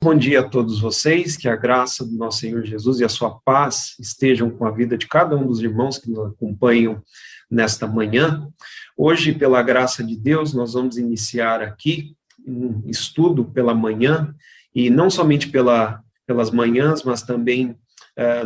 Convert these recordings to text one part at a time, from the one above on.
bom dia a todos vocês, que a graça do nosso Senhor Jesus e a sua paz estejam com a vida de cada um dos irmãos que nos acompanham nesta manhã. Hoje, pela graça de Deus, nós vamos iniciar aqui um estudo pela manhã, e não somente pelas manhãs, mas também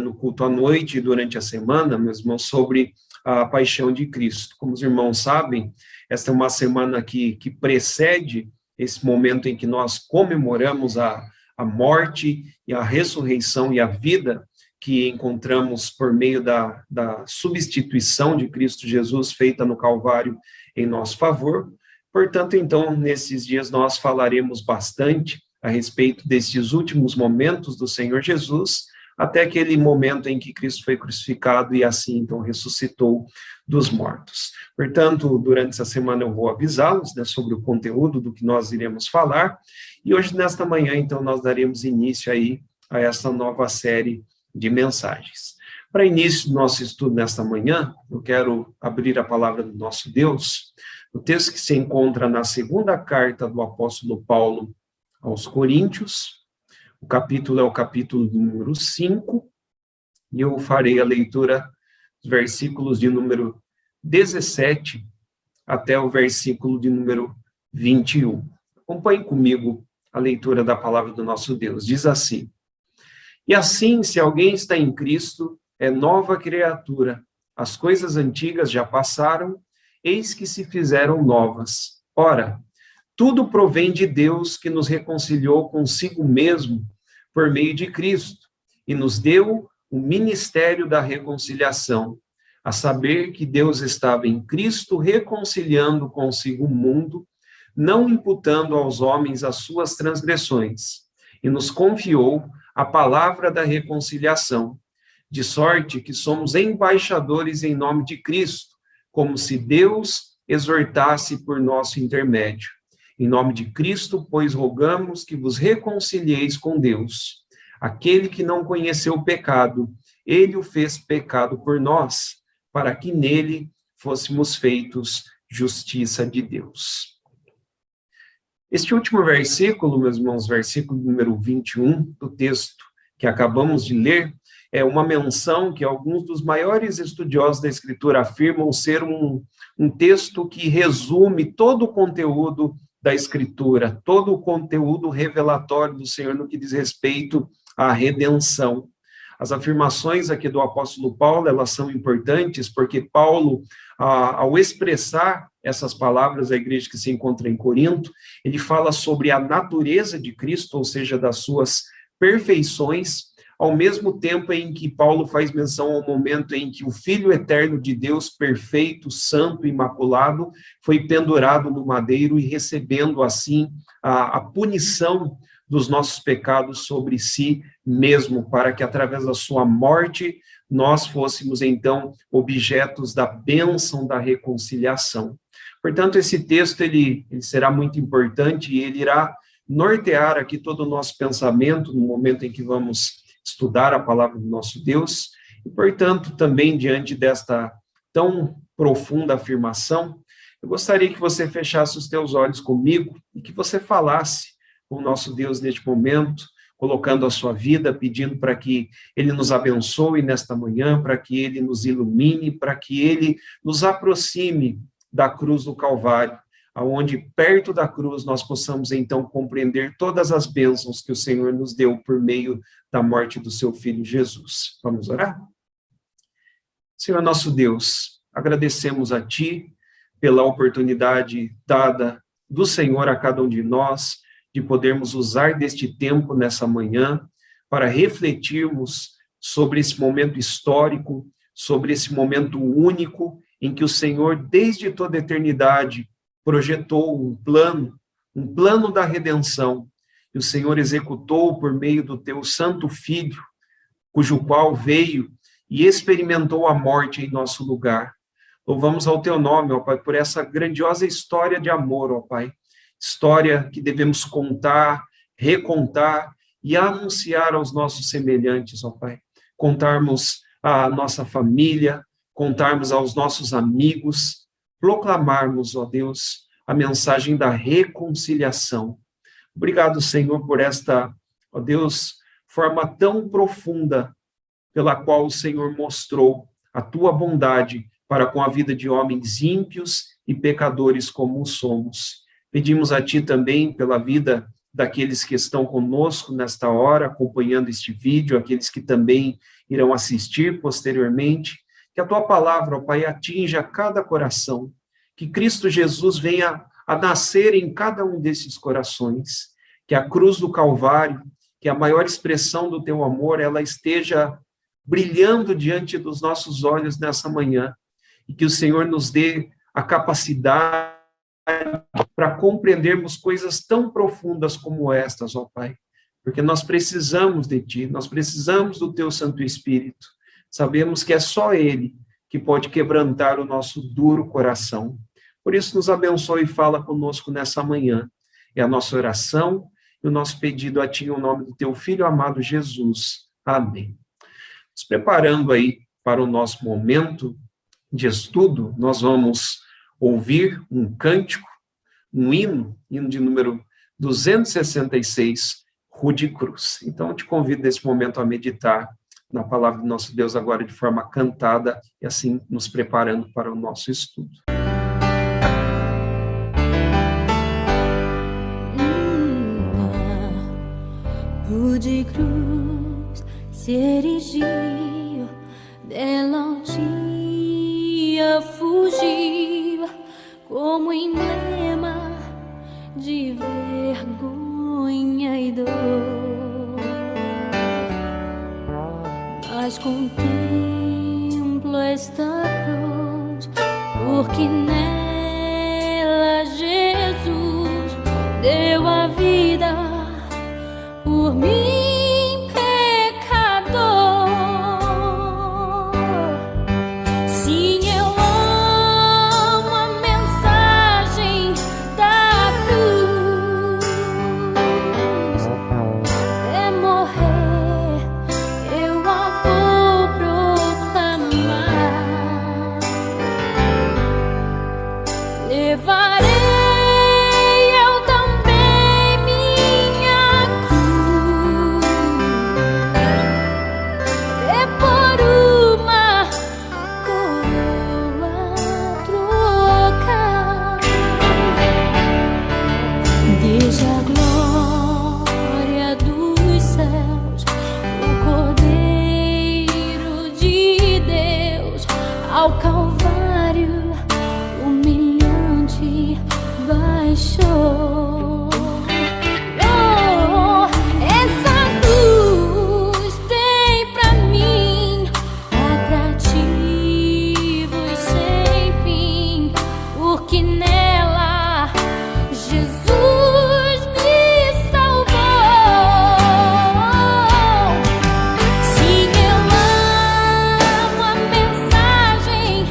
no culto à noite e durante a semana, meus irmãos, sobre a paixão de Cristo. Como os irmãos sabem, esta é uma semana que precede esse momento em que nós comemoramos a morte e a ressurreição e a vida que encontramos por meio da substituição de Cristo Jesus feita no Calvário em nosso favor. Portanto, então, nesses dias nós falaremos bastante a respeito desses últimos momentos do Senhor Jesus, até aquele momento em que Cristo foi crucificado e assim, então, ressuscitou dos mortos. Portanto, durante essa semana eu vou avisá-los, né, sobre o conteúdo do que nós iremos falar, e hoje, nesta manhã, então, nós daremos início aí a essa nova série de mensagens. Para início do nosso estudo nesta manhã, eu quero abrir a palavra do nosso Deus, o texto que se encontra na segunda carta do apóstolo Paulo aos Coríntios. O capítulo é o capítulo número 5, e eu farei a leitura dos versículos de número 17 até o versículo de número 21. Acompanhe comigo a leitura da palavra do nosso Deus. Diz assim: E assim, se alguém está em Cristo, é nova criatura. As coisas antigas já passaram, eis que se fizeram novas. Ora, tudo provém de Deus, que nos reconciliou consigo mesmo por meio de Cristo e nos deu o ministério da reconciliação, a saber que Deus estava em Cristo reconciliando consigo o mundo, não imputando aos homens as suas transgressões, e nos confiou a palavra da reconciliação, de sorte que somos embaixadores em nome de Cristo, como se Deus exortasse por nosso intermédio. Em nome de Cristo, pois, rogamos que vos reconcilieis com Deus. Aquele que não conheceu o pecado, ele o fez pecado por nós, para que nele fôssemos feitos justiça de Deus. Este último versículo, meus irmãos, versículo número 21 do texto que acabamos de ler, é uma menção que alguns dos maiores estudiosos da Escritura afirmam ser um texto que resume todo o conteúdo da Escritura, todo o conteúdo revelatório do Senhor no que diz respeito à redenção. As afirmações aqui do apóstolo Paulo, elas são importantes, porque Paulo, ao expressar essas palavras à igreja que se encontra em Corinto, ele fala sobre a natureza de Cristo, ou seja, das suas perfeições, ao mesmo tempo em que Paulo faz menção ao momento em que o Filho eterno de Deus, perfeito, santo, imaculado, foi pendurado no madeiro e recebendo, assim, a punição dos nossos pecados sobre si mesmo, para que, através da sua morte, nós fôssemos, então, objetos da bênção da reconciliação. Portanto, esse texto, ele será muito importante e ele irá nortear aqui todo o nosso pensamento no momento em que vamos estudar a palavra do nosso Deus, e, portanto, também diante desta tão profunda afirmação, eu gostaria que você fechasse os teus olhos comigo e que você falasse com o nosso Deus neste momento, colocando a sua vida, pedindo para que Ele nos abençoe nesta manhã, para que Ele nos ilumine, para que Ele nos aproxime da cruz do Calvário, aonde perto da cruz nós possamos então compreender todas as bênçãos que o Senhor nos deu por meio da morte do seu Filho Jesus. Vamos orar? Senhor nosso Deus, agradecemos a Ti pela oportunidade dada do Senhor a cada um de nós, de podermos usar deste tempo nessa manhã para refletirmos sobre esse momento histórico, sobre esse momento único em que o Senhor, desde toda a eternidade, projetou um plano da redenção, e o Senhor executou por meio do teu santo Filho, cujo qual veio e experimentou a morte em nosso lugar. Louvamos ao teu nome, ó Pai, por essa grandiosa história de amor, ó Pai, história que devemos contar, recontar e anunciar aos nossos semelhantes, ó Pai. Contarmos à nossa família, contarmos aos nossos amigos, proclamarmos, ó Deus, a mensagem da reconciliação. Obrigado, Senhor, por esta Ó Deus, forma tão profunda pela qual o Senhor mostrou a tua bondade para com a vida de homens ímpios e pecadores como somos. Pedimos a ti também pela vida daqueles que estão conosco nesta hora, acompanhando este vídeo, aqueles que também irão assistir posteriormente, que a tua palavra, ó Pai, atinja cada coração, que Cristo Jesus venha a nascer em cada um desses corações, que a cruz do Calvário, que a maior expressão do teu amor, ela esteja brilhando diante dos nossos olhos nessa manhã, e que o Senhor nos dê a capacidade para compreendermos coisas tão profundas como estas, ó Pai, porque nós precisamos de Ti, nós precisamos do Teu Santo Espírito, sabemos que é só Ele que pode quebrantar o nosso duro coração. Por isso, nos abençoe e fala conosco nessa manhã. É a nossa oração e o nosso pedido a Ti, em nome do Teu Filho amado Jesus. Amém. Nos preparando aí para o nosso momento de estudo, nós vamos ouvir um cântico, um hino de número 266, Rude Cruz. Então, eu te convido nesse momento a meditar na palavra do nosso Deus agora de forma cantada e assim nos preparando para o nosso estudo. Rude cruz se erigiu, dela um dia fugiu, como emblema de vergonha e dor. Mas contemplo esta cruz, porque nela Jesus deu a vida por mim, pecador. Sim, eu amo a mensagem da cruz. É morrer, eu a vou proclamar. Levarei ao Calvário, humilhante baixou. Oh, essa cruz tem pra mim atrativos sem fim, porque nela Jesus me salvou. Sim, eu amo a mensagem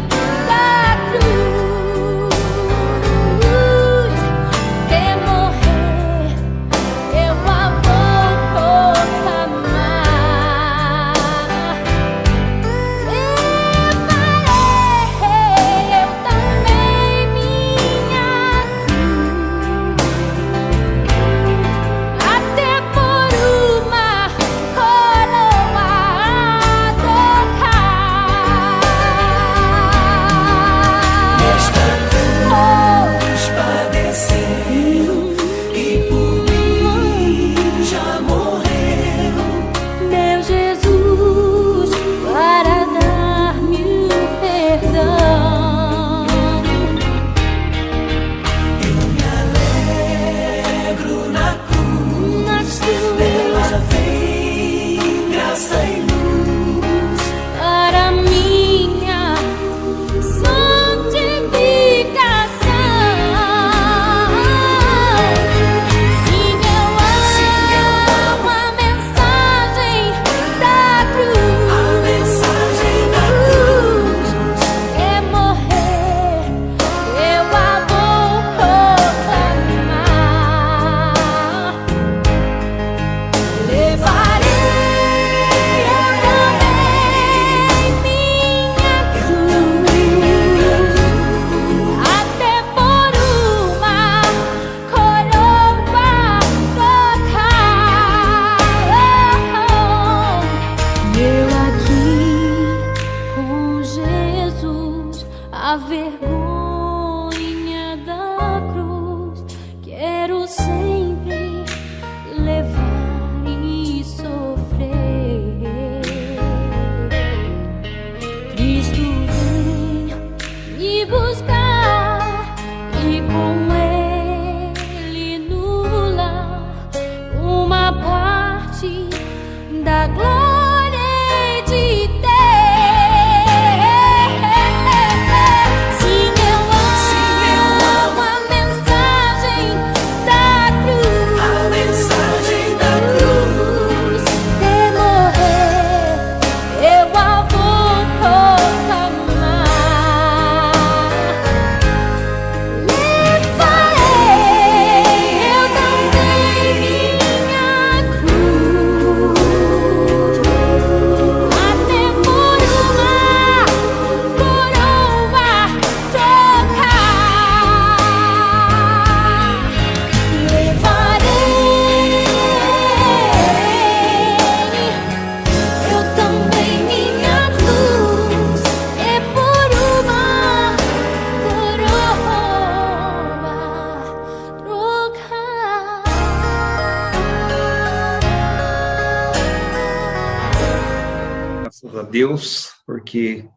Deus, porque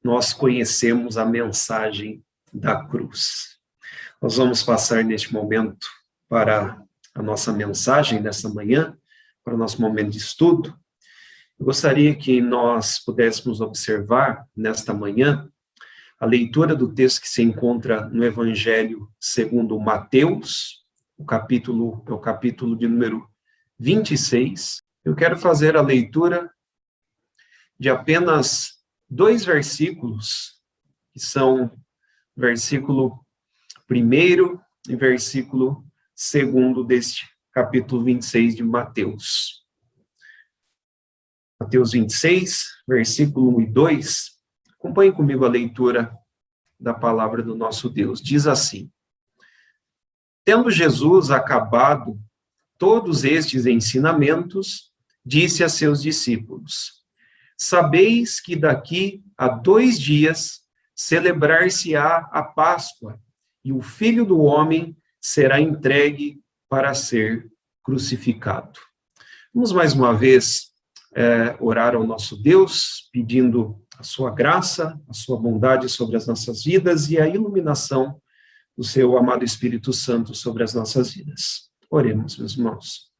nós conhecemos a mensagem da cruz. Nós vamos passar neste momento para a nossa mensagem dessa manhã, para o nosso momento de estudo. Eu gostaria que nós pudéssemos observar nesta manhã a leitura do texto que se encontra no Evangelho segundo Mateus, o capítulo de número 26. Eu quero fazer a leitura de apenas 2 versículos, que são versículo 1 e versículo 2 deste capítulo 26 de Mateus. Mateus 26, versículo 1 e 2. Acompanhe comigo a leitura da palavra do nosso Deus. Diz assim: Tendo Jesus acabado todos estes ensinamentos, disse a seus discípulos: Sabeis que daqui a 2 dias celebrar-se-á a Páscoa, e o Filho do Homem será entregue para ser crucificado. Vamos mais uma vez orar ao nosso Deus, pedindo a sua graça, a sua bondade sobre as nossas vidas e a iluminação do seu amado Espírito Santo sobre as nossas vidas. Oremos, meus irmãos.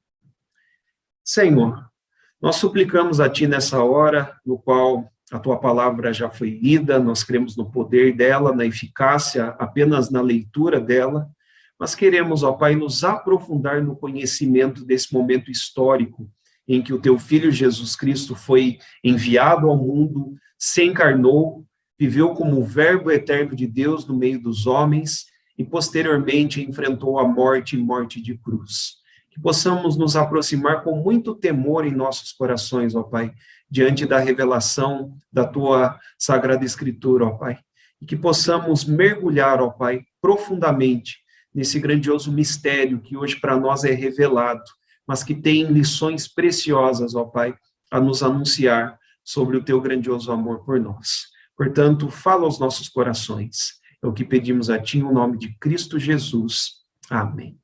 Senhor, nós suplicamos a Ti nessa hora, no qual a Tua palavra já foi lida, nós cremos no poder dela, na eficácia, apenas na leitura dela, mas queremos, ó Pai, nos aprofundar no conhecimento desse momento histórico em que o Teu Filho Jesus Cristo foi enviado ao mundo, se encarnou, viveu como o Verbo eterno de Deus no meio dos homens e, posteriormente, enfrentou a morte e morte de cruz. Que possamos nos aproximar com muito temor em nossos corações, ó Pai, diante da revelação da Tua Sagrada Escritura, ó Pai. E que possamos mergulhar, ó Pai, profundamente nesse grandioso mistério que hoje para nós é revelado, mas que tem lições preciosas, ó Pai, a nos anunciar sobre o Teu grandioso amor por nós. Portanto, fala aos nossos corações. É o que pedimos a Ti, em nome de Cristo Jesus. Amém.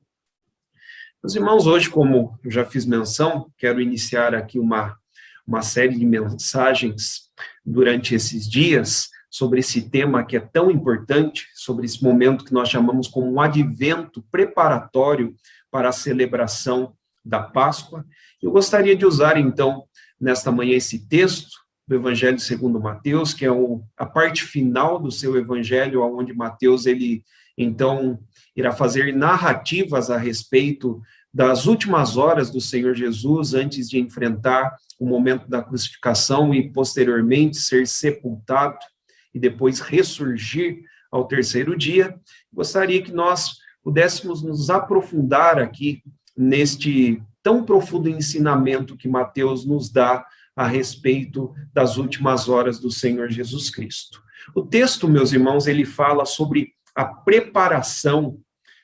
Meus irmãos, hoje, como eu já fiz menção, quero iniciar aqui uma série de mensagens durante esses dias sobre esse tema que é tão importante, sobre esse momento que nós chamamos como um advento preparatório para a celebração da Páscoa. Eu gostaria de usar, então, nesta manhã esse texto do Evangelho segundo Mateus, que é a parte final do seu Evangelho, onde Mateus, ele, então, irá fazer narrativas a respeito das últimas horas do Senhor Jesus, antes de enfrentar o momento da crucificação e, posteriormente, ser sepultado e depois ressurgir ao 3º dia. Gostaria que nós pudéssemos nos aprofundar aqui neste tão profundo ensinamento que Mateus nos dá a respeito das últimas horas do Senhor Jesus Cristo. O texto, meus irmãos, ele fala sobre a preparação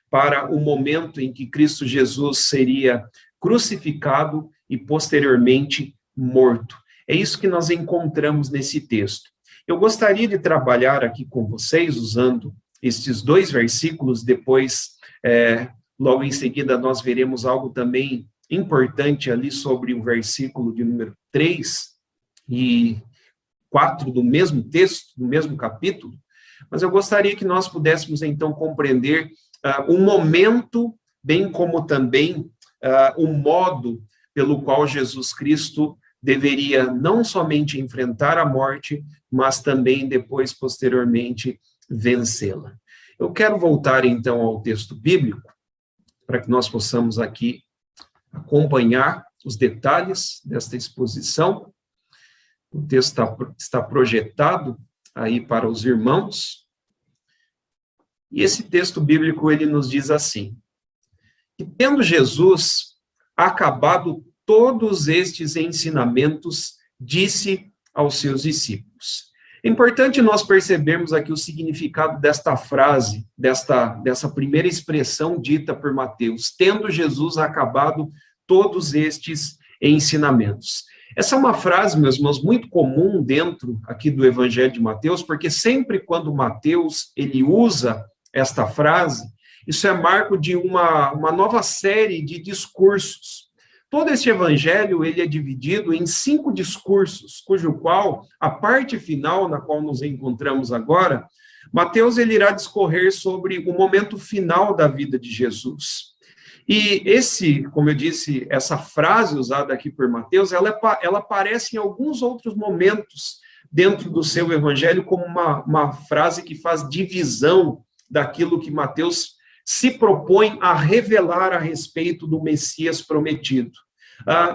para o momento em que Cristo Jesus seria crucificado e posteriormente morto. É isso que nós encontramos nesse texto. Eu gostaria de trabalhar aqui com vocês usando estes 2 versículos, depois, logo em seguida, nós veremos algo também importante ali sobre o versículo de número 3 e 4 do mesmo texto, do mesmo capítulo, mas eu gostaria que nós pudéssemos, então, compreender o momento, bem como também o modo pelo qual Jesus Cristo deveria não somente enfrentar a morte, mas também depois, posteriormente, vencê-la. Eu quero voltar, então, ao texto bíblico, para que nós possamos aqui acompanhar os detalhes desta exposição. O texto está projetado aí para os irmãos. E esse texto bíblico, ele nos diz assim: que tendo Jesus acabado todos estes ensinamentos, disse aos seus discípulos. É importante nós percebermos aqui o significado desta frase, dessa primeira expressão dita por Mateus, tendo Jesus acabado todos estes ensinamentos. Essa é uma frase, meus irmãos, muito comum dentro aqui do Evangelho de Mateus, porque sempre quando Mateus, ele usa esta frase, isso é marco de uma nova série de discursos. Todo este evangelho, ele é dividido em 5 discursos, cujo qual, a parte final, na qual nos encontramos agora, Mateus ele irá discorrer sobre o momento final da vida de Jesus. E como eu disse, essa frase usada aqui por Mateus, ela aparece em alguns outros momentos dentro do seu evangelho como uma frase que faz divisão daquilo que Mateus se propõe a revelar a respeito do Messias prometido.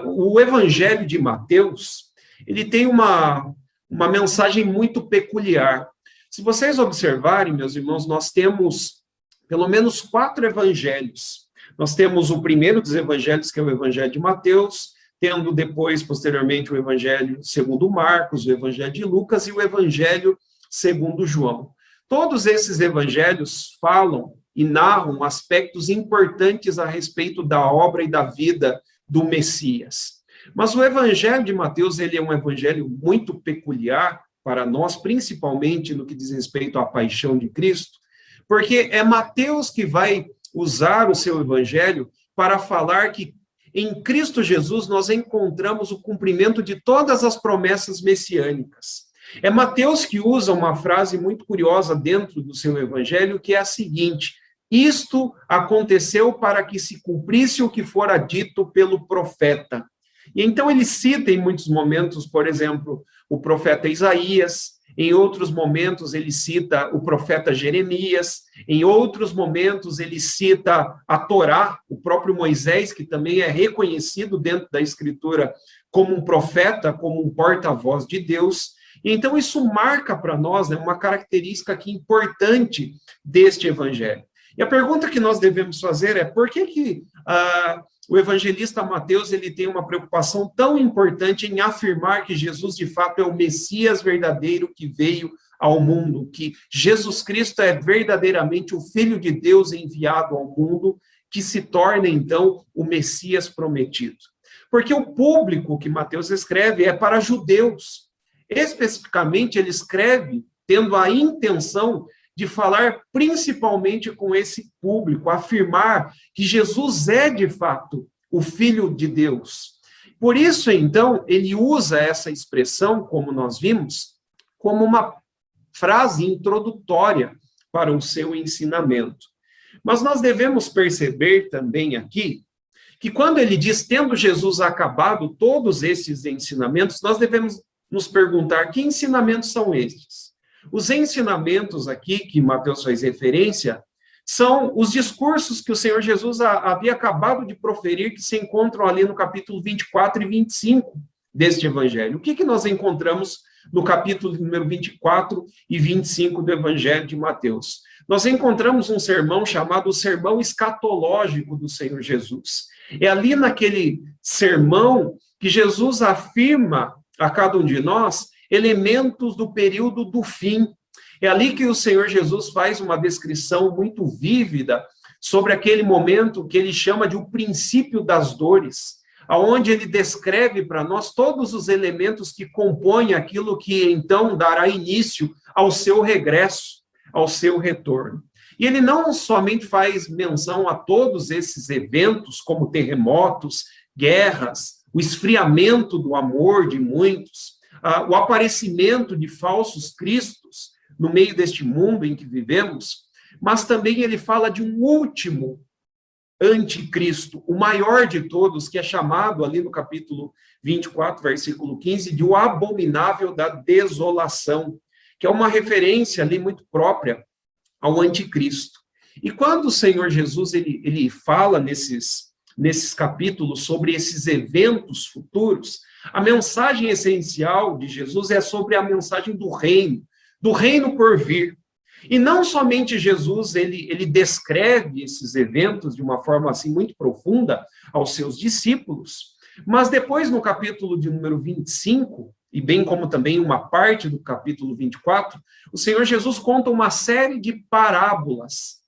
O evangelho de Mateus, ele tem uma mensagem muito peculiar. Se vocês observarem, meus irmãos, nós temos pelo menos 4 evangelhos. Nós temos o primeiro dos evangelhos, que é o evangelho de Mateus, tendo depois, posteriormente, o evangelho segundo Marcos, o evangelho de Lucas e o evangelho segundo João. Todos esses evangelhos falam e narram aspectos importantes a respeito da obra e da vida do Messias. Mas o evangelho de Mateus, ele é um evangelho muito peculiar para nós, principalmente no que diz respeito à paixão de Cristo, porque é Mateus que vai usar o seu evangelho para falar que em Cristo Jesus nós encontramos o cumprimento de todas as promessas messiânicas. É Mateus que usa uma frase muito curiosa dentro do seu evangelho, que é a seguinte: isto aconteceu para que se cumprisse o que fora dito pelo profeta. E então ele cita em muitos momentos, por exemplo, o profeta Isaías, em outros momentos ele cita o profeta Jeremias, em outros momentos ele cita a Torá, o próprio Moisés, que também é reconhecido dentro da Escritura como um profeta, como um porta-voz de Deus. E então isso marca para nós, né, uma característica aqui importante deste evangelho. E a pergunta que nós devemos fazer é: por que o evangelista Mateus ele tem uma preocupação tão importante em afirmar que Jesus, de fato, é o Messias verdadeiro que veio ao mundo, que Jesus Cristo é verdadeiramente o Filho de Deus enviado ao mundo, que se torna, então, o Messias prometido? Porque o público que Mateus escreve é para judeus. Especificamente, ele escreve tendo a intenção de falar principalmente com esse público, afirmar que Jesus é, de fato, o Filho de Deus. Por isso, então, ele usa essa expressão, como nós vimos, como uma frase introdutória para o seu ensinamento. Mas nós devemos perceber também aqui que quando ele diz, tendo Jesus acabado todos esses ensinamentos, nós devemos nos perguntar: que ensinamentos são estes? Os ensinamentos aqui que Mateus faz referência são os discursos que o Senhor Jesus havia acabado de proferir, que se encontram ali no capítulo 24 e 25 deste evangelho. O que nós encontramos no capítulo número 24 e 25 do evangelho de Mateus? Nós encontramos um sermão chamado o sermão escatológico do Senhor Jesus. É ali naquele sermão que Jesus afirma a cada um de nós elementos do período do fim. É ali que o Senhor Jesus faz uma descrição muito vívida sobre aquele momento que ele chama de o princípio das dores, aonde ele descreve para nós todos os elementos que compõem aquilo que então dará início ao seu regresso, ao seu retorno. E ele não somente faz menção a todos esses eventos, como terremotos, guerras, o esfriamento do amor de muitos, o aparecimento de falsos cristos no meio deste mundo em que vivemos, mas também ele fala de um último anticristo, o maior de todos, que é chamado ali no capítulo 24, versículo 15, de o abominável da desolação, que é uma referência ali muito própria ao anticristo. E quando o Senhor Jesus ele fala nesses capítulos sobre esses eventos futuros, a mensagem essencial de Jesus é sobre a mensagem do reino por vir. E não somente Jesus, ele descreve esses eventos de uma forma assim muito profunda aos seus discípulos, mas depois no capítulo de número 25, e bem como também uma parte do capítulo 24, o Senhor Jesus conta uma série de parábolas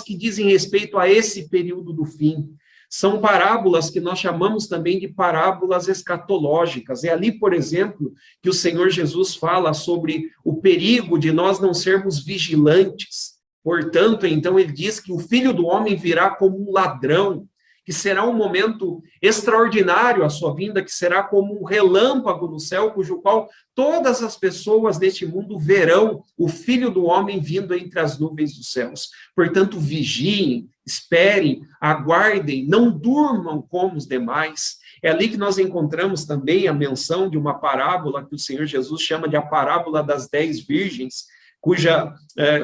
que dizem respeito a esse período do fim. São parábolas que nós chamamos também de parábolas escatológicas. É ali, por exemplo, que o Senhor Jesus fala sobre o perigo de nós não sermos vigilantes. Portanto, então, ele diz que o Filho do Homem virá como um ladrão. que será um momento extraordinário a sua vinda, que será como um relâmpago no céu, cujo qual todas as pessoas neste mundo verão o Filho do Homem vindo entre as nuvens dos céus. Portanto, vigiem, esperem, aguardem, não durmam como os demais. É ali que nós encontramos também a menção de uma parábola que o Senhor Jesus chama de a parábola das 10 virgens,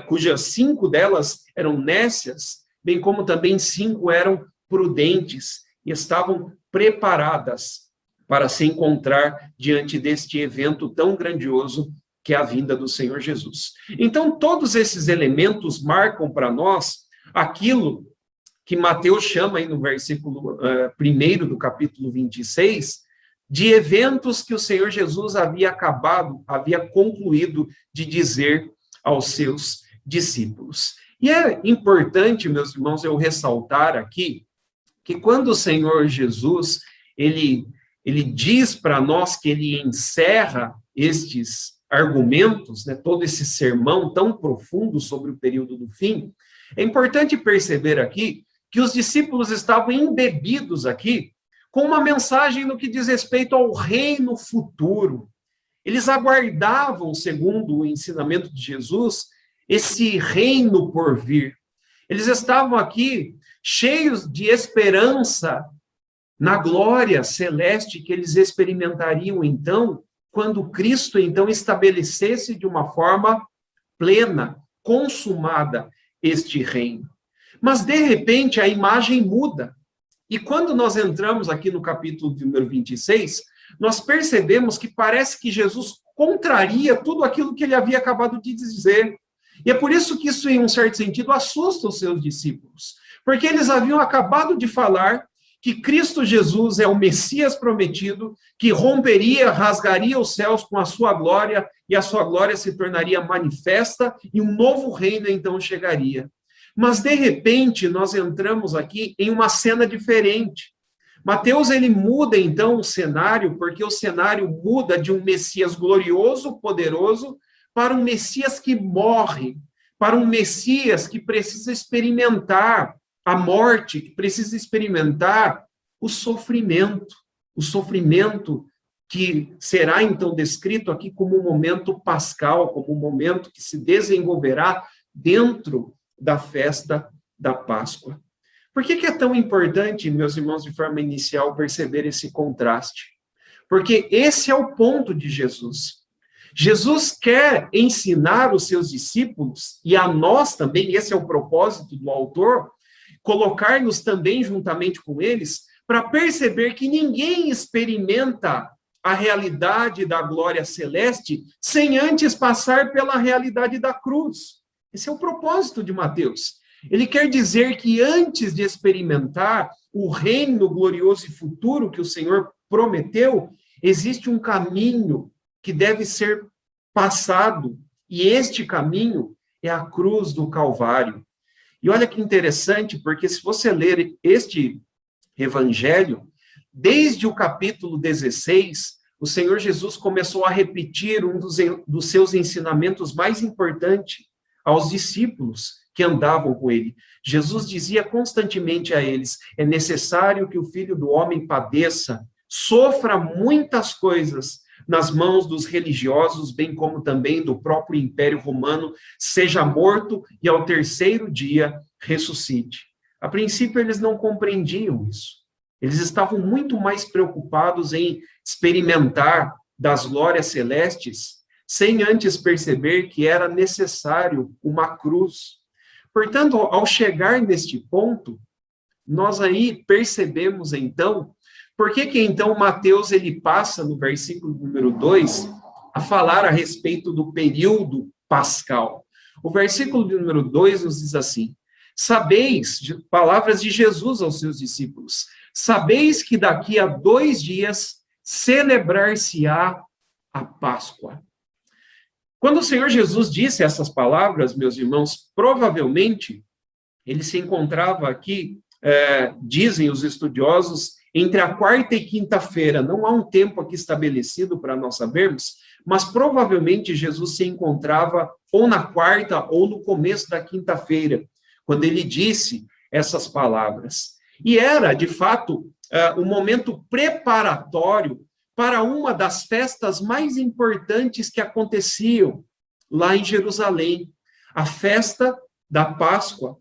cujas 5 delas eram nécias, bem como também 5 eram prudentes e estavam preparadas para se encontrar diante deste evento tão grandioso que é a vinda do Senhor Jesus. Então, todos esses elementos marcam para nós aquilo que Mateus chama aí no versículo 1 do capítulo 26, de eventos que o Senhor Jesus havia concluído de dizer aos seus discípulos. E é importante, meus irmãos, eu ressaltar aqui que quando o Senhor Jesus, ele diz para nós que ele encerra estes argumentos, né, todo esse sermão tão profundo sobre o período do fim, é importante perceber aqui que os discípulos estavam embebidos aqui com uma mensagem no que diz respeito ao reino futuro. Eles aguardavam, segundo o ensinamento de Jesus, esse reino por vir. Eles estavam aqui cheios de esperança na glória celeste que eles experimentariam, então, quando Cristo, então, estabelecesse de uma forma plena, consumada, este reino. Mas, de repente, a imagem muda. E quando nós entramos aqui no capítulo número 26, nós percebemos que parece que Jesus contraria tudo aquilo que ele havia acabado de dizer. E é por isso que isso, em um certo sentido, assusta os seus discípulos. Porque eles haviam acabado de falar que Cristo Jesus é o Messias prometido, que romperia, rasgaria os céus com a sua glória, e a sua glória se tornaria manifesta, e um novo reino então chegaria. Mas, de repente, nós entramos aqui em uma cena diferente. Mateus, ele muda, então, o cenário, porque o cenário muda de um Messias glorioso, poderoso, para um Messias que morre, para um Messias que precisa experimentar a morte, que precisa experimentar o sofrimento que será, então, descrito aqui como um momento pascal, como um momento que se desenvolverá dentro da festa da Páscoa. Por que é tão importante, meus irmãos, de forma inicial, perceber esse contraste? Porque esse é o ponto de Jesus. Jesus quer ensinar os seus discípulos, e a nós também, esse é o propósito do autor, colocar-nos também juntamente com eles, para perceber que ninguém experimenta a realidade da glória celeste sem antes passar pela realidade da cruz. Esse é o propósito de Mateus. Ele quer dizer que antes de experimentar o reino glorioso e futuro que o Senhor prometeu, existe um caminho que deve ser passado, e este caminho é a cruz do Calvário. E olha que interessante, porque se você ler este evangelho, desde o capítulo 16, o Senhor Jesus começou a repetir um dos seus ensinamentos mais importantes aos discípulos que andavam com ele. Jesus dizia constantemente a eles: é necessário que o Filho do Homem padeça, sofra muitas coisas nas mãos dos religiosos, bem como também do próprio Império Romano, seja morto e ao terceiro dia ressuscite. A princípio, eles não compreendiam isso. Eles estavam muito mais preocupados em experimentar das glórias celestes, sem antes perceber que era necessário uma cruz. Portanto, ao chegar neste ponto, nós aí percebemos, então, por que então Mateus ele passa no versículo número 2 a falar a respeito do período pascal. O versículo número 2 nos diz assim: sabeis, palavras de Jesus aos seus discípulos, sabeis que daqui a 2 dias celebrar-se-á a Páscoa. Quando o Senhor Jesus disse essas palavras, meus irmãos, provavelmente ele se encontrava aqui, dizem os estudiosos, entre a quarta e quinta-feira. Não há um tempo aqui estabelecido para nós sabermos, mas provavelmente Jesus se encontrava ou na quarta ou no começo da quinta-feira, quando ele disse essas palavras. E era, de fato, um momento preparatório para uma das festas mais importantes que aconteciam lá em Jerusalém, a festa da Páscoa.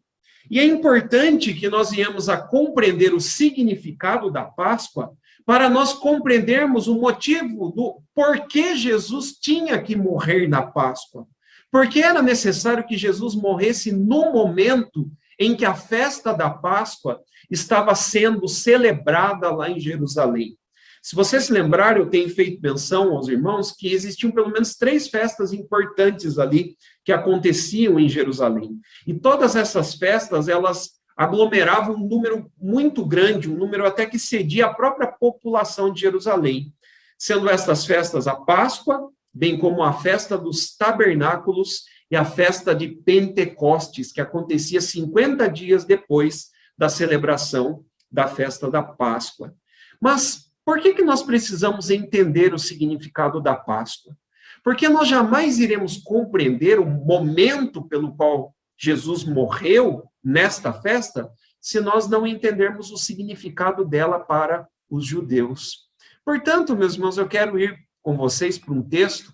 E é importante que nós venhamos a compreender o significado da Páscoa para nós compreendermos o motivo do porquê Jesus tinha que morrer na Páscoa. Porque era necessário que Jesus morresse no momento em que a festa da Páscoa estava sendo celebrada lá em Jerusalém. Se você se lembrar, eu tenho feito menção aos irmãos que existiam pelo menos 3 festas importantes ali que aconteciam em Jerusalém. E todas essas festas, elas aglomeravam um número muito grande, um número até que excedia a própria população de Jerusalém. Sendo estas festas a Páscoa, bem como a festa dos tabernáculos e a festa de Pentecostes, que acontecia 50 dias depois da celebração da festa da Páscoa. Mas por que nós precisamos entender o significado da Páscoa? Porque nós jamais iremos compreender o momento pelo qual Jesus morreu nesta festa se nós não entendermos o significado dela para os judeus. Portanto, meus irmãos, eu quero ir com vocês para um texto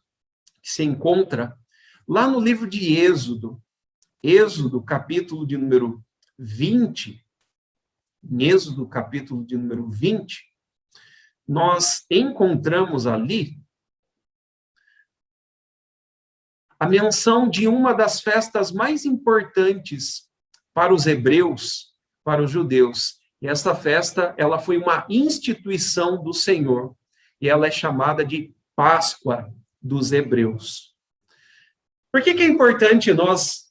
que se encontra lá no livro de Êxodo. Êxodo, capítulo de número 20. Em Êxodo, capítulo de número 20, nós encontramos ali a menção de uma das festas mais importantes para os hebreus, para os judeus. E essa festa, ela foi uma instituição do Senhor, e ela é chamada de Páscoa dos hebreus. Por que é importante nós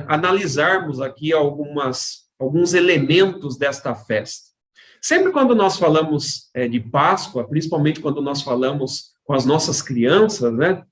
analisarmos aqui alguns elementos desta festa? Sempre quando nós falamos de Páscoa, principalmente quando nós falamos com as nossas crianças, né?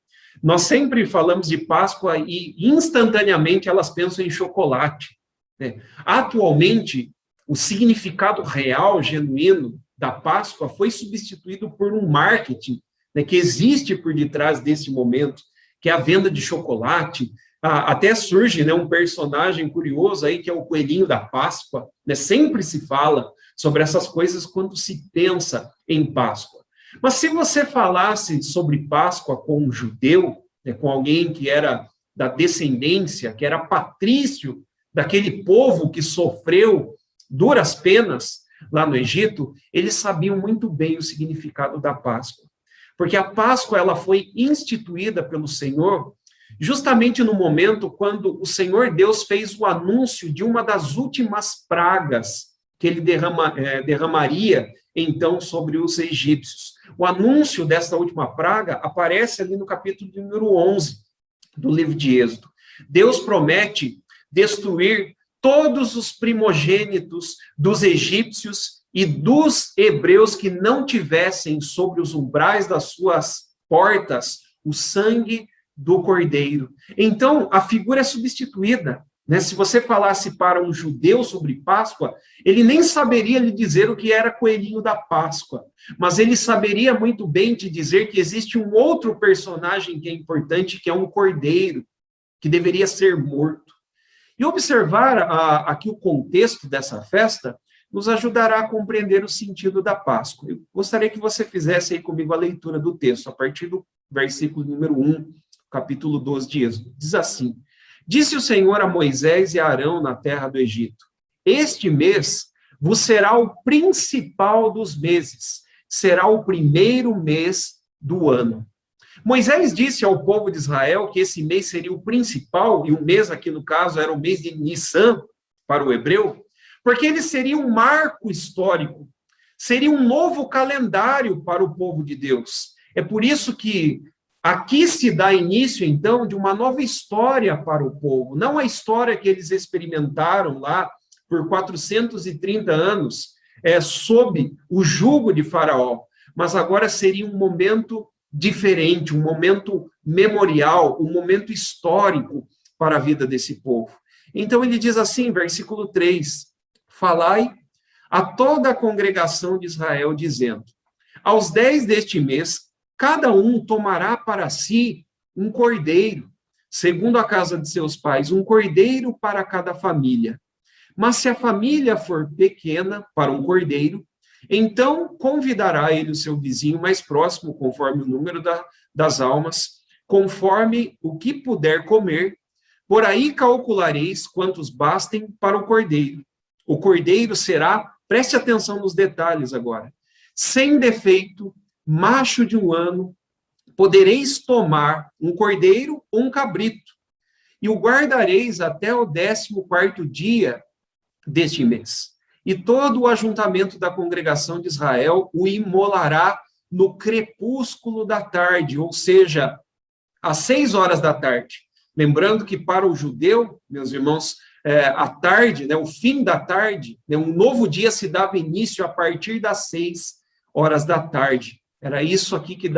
Nós sempre falamos de Páscoa e instantaneamente elas pensam em chocolate, né? Atualmente, o significado real, genuíno da Páscoa foi substituído por um marketing, né, que existe por detrás desse momento, que é a venda de chocolate. Até surge, né, um personagem curioso aí, que é o coelhinho da Páscoa, né? Sempre se fala sobre essas coisas quando se pensa em Páscoa. Mas se você falasse sobre Páscoa com um judeu, né, com alguém que era da descendência, que era patrício daquele povo que sofreu duras penas lá no Egito, eles sabiam muito bem o significado da Páscoa. Porque a Páscoa, ela foi instituída pelo Senhor justamente no momento quando o Senhor Deus fez o anúncio de uma das últimas pragas que ele derramaria, então, sobre os egípcios. O anúncio dessa última praga aparece ali no capítulo de número 11 do livro de Êxodo. Deus promete destruir todos os primogênitos dos egípcios e dos hebreus que não tivessem sobre os umbrais das suas portas o sangue do cordeiro. Então, a figura é substituída, né? Se você falasse para um judeu sobre Páscoa, ele nem saberia lhe dizer o que era coelhinho da Páscoa, mas ele saberia muito bem te dizer que existe um outro personagem que é importante, que é um cordeiro, que deveria ser morto. E observar aqui o contexto dessa festa nos ajudará a compreender o sentido da Páscoa. Eu gostaria que você fizesse aí comigo a leitura do texto, a partir do versículo número 1, capítulo 12 de Êxodo. Diz assim: Disse o Senhor a Moisés e a Arão na terra do Egito: Este mês vos será o principal dos meses, será o primeiro mês do ano. Moisés disse ao povo de Israel que esse mês seria o principal, e o mês aqui no caso era o mês de Nissan, para o hebreu, porque ele seria um marco histórico, seria um novo calendário para o povo de Deus. É por isso que aqui se dá início, então, de uma nova história para o povo, não a história que eles experimentaram lá por 430 anos, sob o jugo de Faraó, mas agora seria um momento diferente, um momento memorial, um momento histórico para a vida desse povo. Então ele diz assim, versículo 3, falai a toda a congregação de Israel, dizendo: aos 10 deste mês, cada um tomará para si um cordeiro, segundo a casa de seus pais, um cordeiro para cada família. Mas se a família for pequena para um cordeiro, então convidará ele o seu vizinho mais próximo, conforme o número das almas, conforme o que puder comer. Por aí calculareis quantos bastem para o cordeiro. O cordeiro será, preste atenção nos detalhes agora, sem defeito, macho de 1 ano. Podereis tomar um cordeiro ou um cabrito, e o guardareis até o 14º dia deste mês. E todo o ajuntamento da congregação de Israel o imolará no crepúsculo da tarde, ou seja, às 6 horas da tarde. Lembrando que para o judeu, meus irmãos, a tarde, né, o fim da tarde, né, um novo dia se dava início a partir das 6 horas da tarde. Era isso aqui que,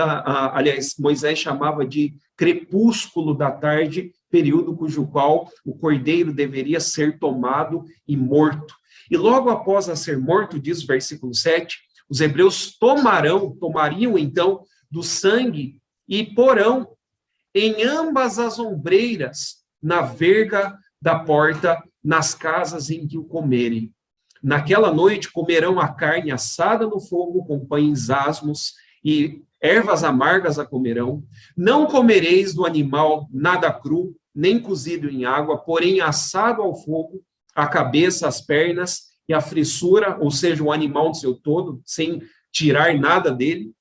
aliás, Moisés chamava de crepúsculo da tarde, período cujo qual o cordeiro deveria ser tomado e morto. E logo após a ser morto, diz o versículo 7, os hebreus tomariam então do sangue e porão em ambas as ombreiras, na verga da porta, nas casas em que o comerem. Naquela noite comerão a carne assada no fogo com pães asmos e ervas amargas a comerão. Não comereis do animal nada cru, nem cozido em água, porém assado ao fogo, a cabeça, as pernas e a frissura, ou seja, o animal no seu todo, sem tirar nada dele.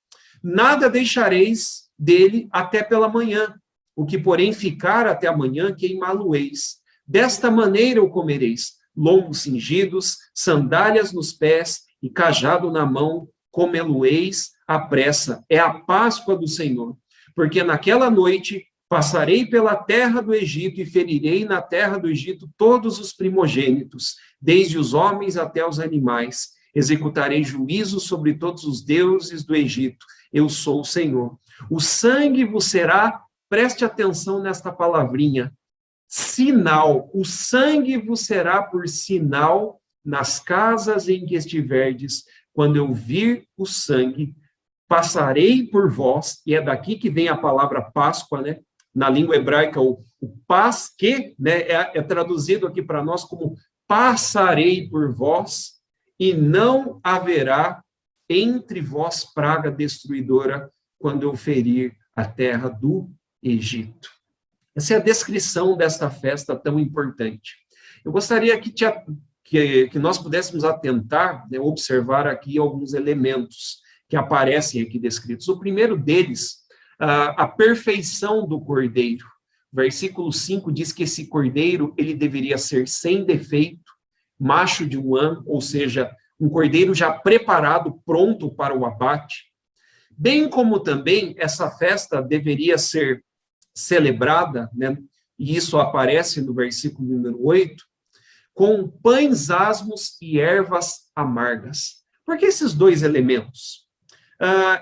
Nada deixareis dele até pela manhã. O que, porém, ficar até amanhã, queimá-lo-eis. Desta maneira o comereis, lombos cingidos, sandálias nos pés e cajado na mão, comê-lo-eis à pressa. É a Páscoa do Senhor. Porque naquela noite passarei pela terra do Egito e ferirei na terra do Egito todos os primogênitos, desde os homens até os animais. Executarei juízo sobre todos os deuses do Egito. Eu sou o Senhor. O sangue vos será, preste atenção nesta palavrinha, sinal. O sangue vos será por sinal nas casas em que estiverdes. Quando eu vir o sangue, passarei por vós, e é daqui que vem a palavra Páscoa, né? Na língua hebraica, o pasque, né, é traduzido aqui para nós como passarei por vós, e não haverá entre vós praga destruidora quando eu ferir a terra do Egito. Essa é a descrição desta festa tão importante. Eu gostaria que nós pudéssemos atentar, né, observar aqui alguns elementos que aparecem aqui descritos. O primeiro deles, a perfeição do cordeiro. Versículo 5 diz que esse cordeiro ele deveria ser sem defeito, macho de 1 ano, ou seja, um cordeiro já preparado, pronto para o abate. Bem como também essa festa deveria ser celebrada, né, e isso aparece no versículo número 8, com pães asmos e ervas amargas. Por que esses dois elementos?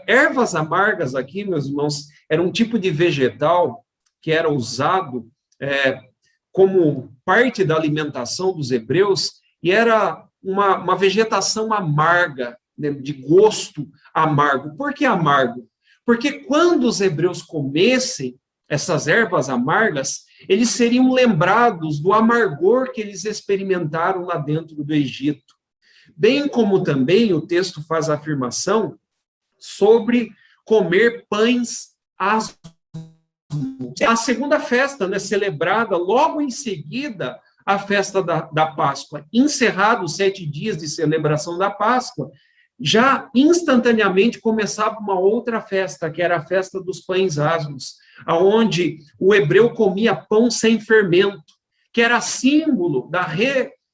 Ervas amargas aqui, meus irmãos, era um tipo de vegetal que era usado como parte da alimentação dos hebreus, e era uma vegetação amarga, né, de gosto amargo. Por que amargo? Porque quando os hebreus comessem essas ervas amargas, eles seriam lembrados do amargor que eles experimentaram lá dentro do Egito. Bem como também o texto faz a afirmação sobre comer pães asmos. A segunda festa, né, celebrada logo em seguida a festa da Páscoa. Encerrados 7 dias de celebração da Páscoa, já instantaneamente começava uma outra festa, que era a festa dos pães asmos, aonde o hebreu comia pão sem fermento, que era símbolo da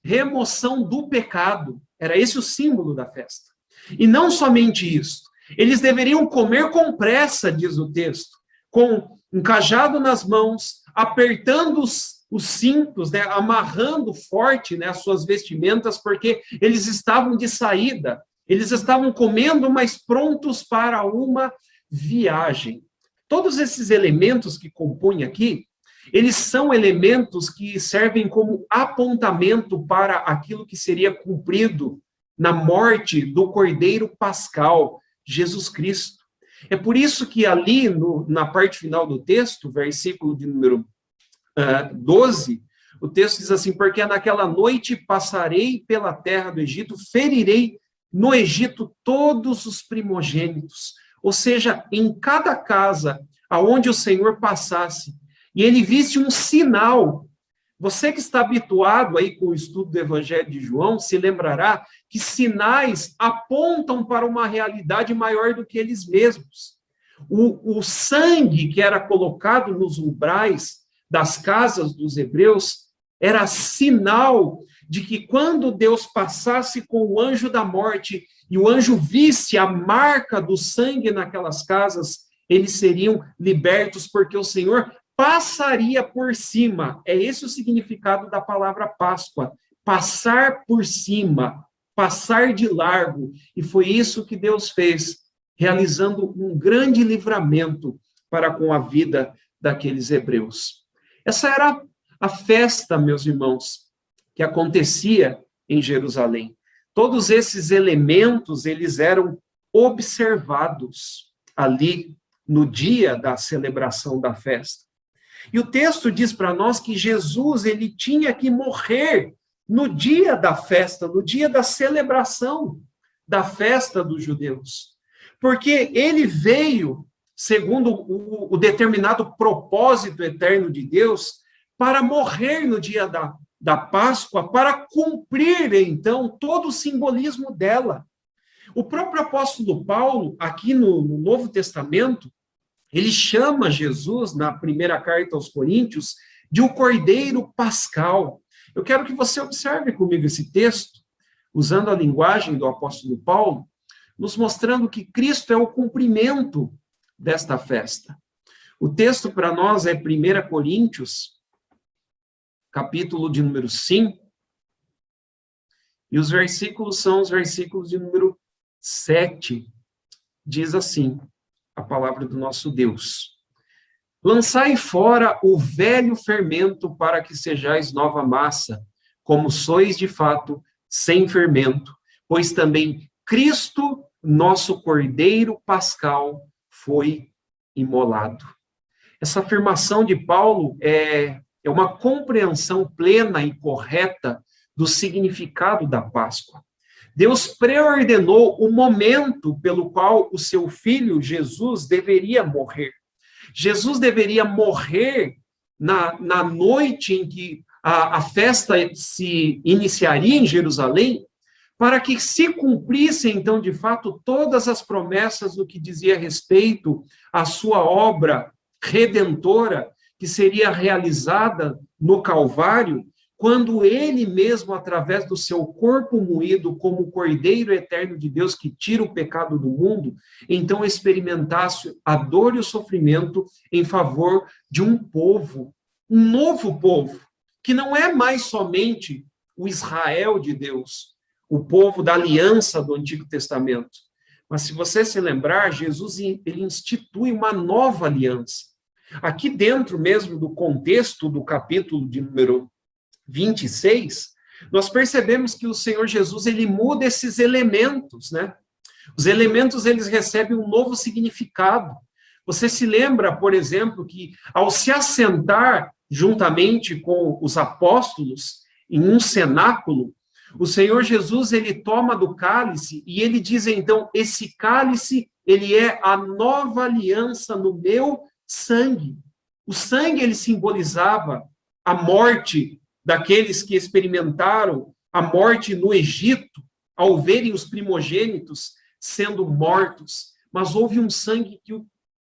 remoção do pecado. Era esse o símbolo da festa. E não somente isso, eles deveriam comer com pressa, diz o texto, com um cajado nas mãos, apertando os cintos, né, amarrando forte, né, as suas vestimentas, porque eles estavam de saída, eles estavam comendo, mas prontos para uma viagem. Todos esses elementos que compõem aqui, eles são elementos que servem como apontamento para aquilo que seria cumprido na morte do Cordeiro Pascal, Jesus Cristo. É por isso que ali, na parte final do texto, versículo de número 12, O texto diz assim: porque naquela noite passarei pela terra do Egito, ferirei no Egito todos os primogênitos. Ou seja, em cada casa aonde o Senhor passasse, e ele visse um sinal. Você que está habituado aí com o estudo do Evangelho de João, se lembrará que sinais apontam para uma realidade maior do que eles mesmos. O sangue que era colocado nos umbrais das casas dos hebreus era sinal de que quando Deus passasse com o anjo da morte e o anjo visse a marca do sangue naquelas casas, eles seriam libertos, porque o Senhor passaria por cima. É esse o significado da palavra Páscoa: passar por cima, passar de largo. E foi isso que Deus fez, realizando um grande livramento para com a vida daqueles hebreus. Essa era a festa, meus irmãos, que acontecia em Jerusalém. Todos esses elementos, eles eram observados ali no dia da celebração da festa. E o texto diz para nós que Jesus, ele tinha que morrer no dia da festa, no dia da celebração da festa dos judeus. Porque ele veio, segundo o determinado propósito eterno de Deus, para morrer no dia da Páscoa, para cumprir, então, todo o simbolismo dela. O próprio apóstolo Paulo, aqui no Novo Testamento, ele chama Jesus, na primeira carta aos Coríntios, de o Cordeiro Pascal. Eu quero que você observe comigo esse texto, usando a linguagem do apóstolo Paulo, nos mostrando que Cristo é o cumprimento desta festa. O texto para nós é 1 Coríntios, capítulo de número 5, e os versículos são os versículos de número 7. Diz assim a palavra do nosso Deus: lançai fora o velho fermento, para que sejais nova massa, como sois de fato sem fermento, pois também Cristo, nosso Cordeiro Pascal, foi imolado. Essa afirmação de Paulo é uma compreensão plena e correta do significado da Páscoa. Deus preordenou o momento pelo qual o seu filho Jesus deveria morrer. Jesus deveria morrer na noite em que a festa se iniciaria em Jerusalém, para que se cumprissem, então, de fato, todas as promessas do que dizia respeito à sua obra redentora, que seria realizada no Calvário, quando ele mesmo, através do seu corpo moído, como o Cordeiro eterno de Deus que tira o pecado do mundo, então experimentasse a dor e o sofrimento em favor de um povo, um novo povo, que não é mais somente o Israel de Deus, o povo da aliança do Antigo Testamento. Mas se você se lembrar, Jesus ele institui uma nova aliança. Aqui dentro mesmo do contexto do capítulo de número 26, nós percebemos que o Senhor Jesus, ele muda esses elementos, né? Os elementos, eles recebem um novo significado. Você se lembra, por exemplo, que ao se assentar juntamente com os apóstolos em um cenáculo, o Senhor Jesus, ele toma do cálice e ele diz, então, esse cálice, ele é a nova aliança no meu sangue. O sangue, ele simbolizava a morte daqueles que experimentaram a morte no Egito, ao verem os primogênitos sendo mortos. Mas houve um sangue que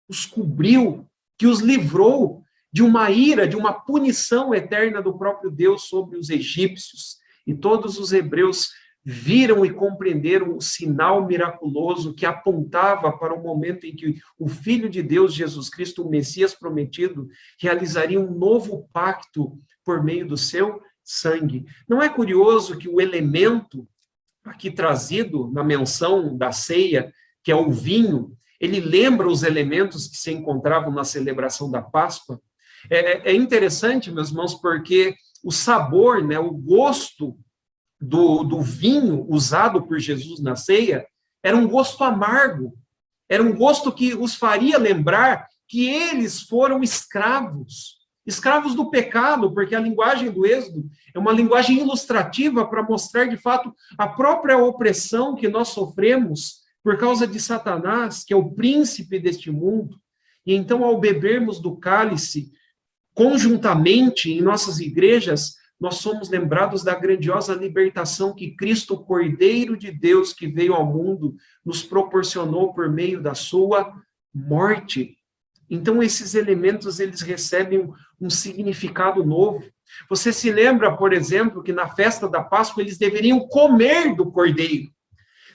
os cobriu, que os livrou de uma ira, de uma punição eterna do próprio Deus sobre os egípcios. E todos os hebreus viram e compreenderam o sinal miraculoso que apontava para o momento em que o Filho de Deus, Jesus Cristo, o Messias prometido, realizaria um novo pacto por meio do seu sangue. Não é curioso que o elemento aqui trazido na menção da ceia, que é o vinho, ele lembra os elementos que se encontravam na celebração da Páscoa? É interessante, meus irmãos, porque o sabor, né, o gosto do vinho usado por Jesus na ceia era um gosto amargo, era um gosto que os faria lembrar que eles foram escravos, escravos do pecado, porque a linguagem do Êxodo é uma linguagem ilustrativa para mostrar, de fato, a própria opressão que nós sofremos por causa de Satanás, que é o príncipe deste mundo. E então, ao bebermos do cálice, conjuntamente em nossas igrejas, nós somos lembrados da grandiosa libertação que Cristo, Cordeiro de Deus, que veio ao mundo, nos proporcionou por meio da sua morte. Então, esses elementos, eles recebem um significado novo. Você se lembra, por exemplo, que na festa da Páscoa eles deveriam comer do cordeiro.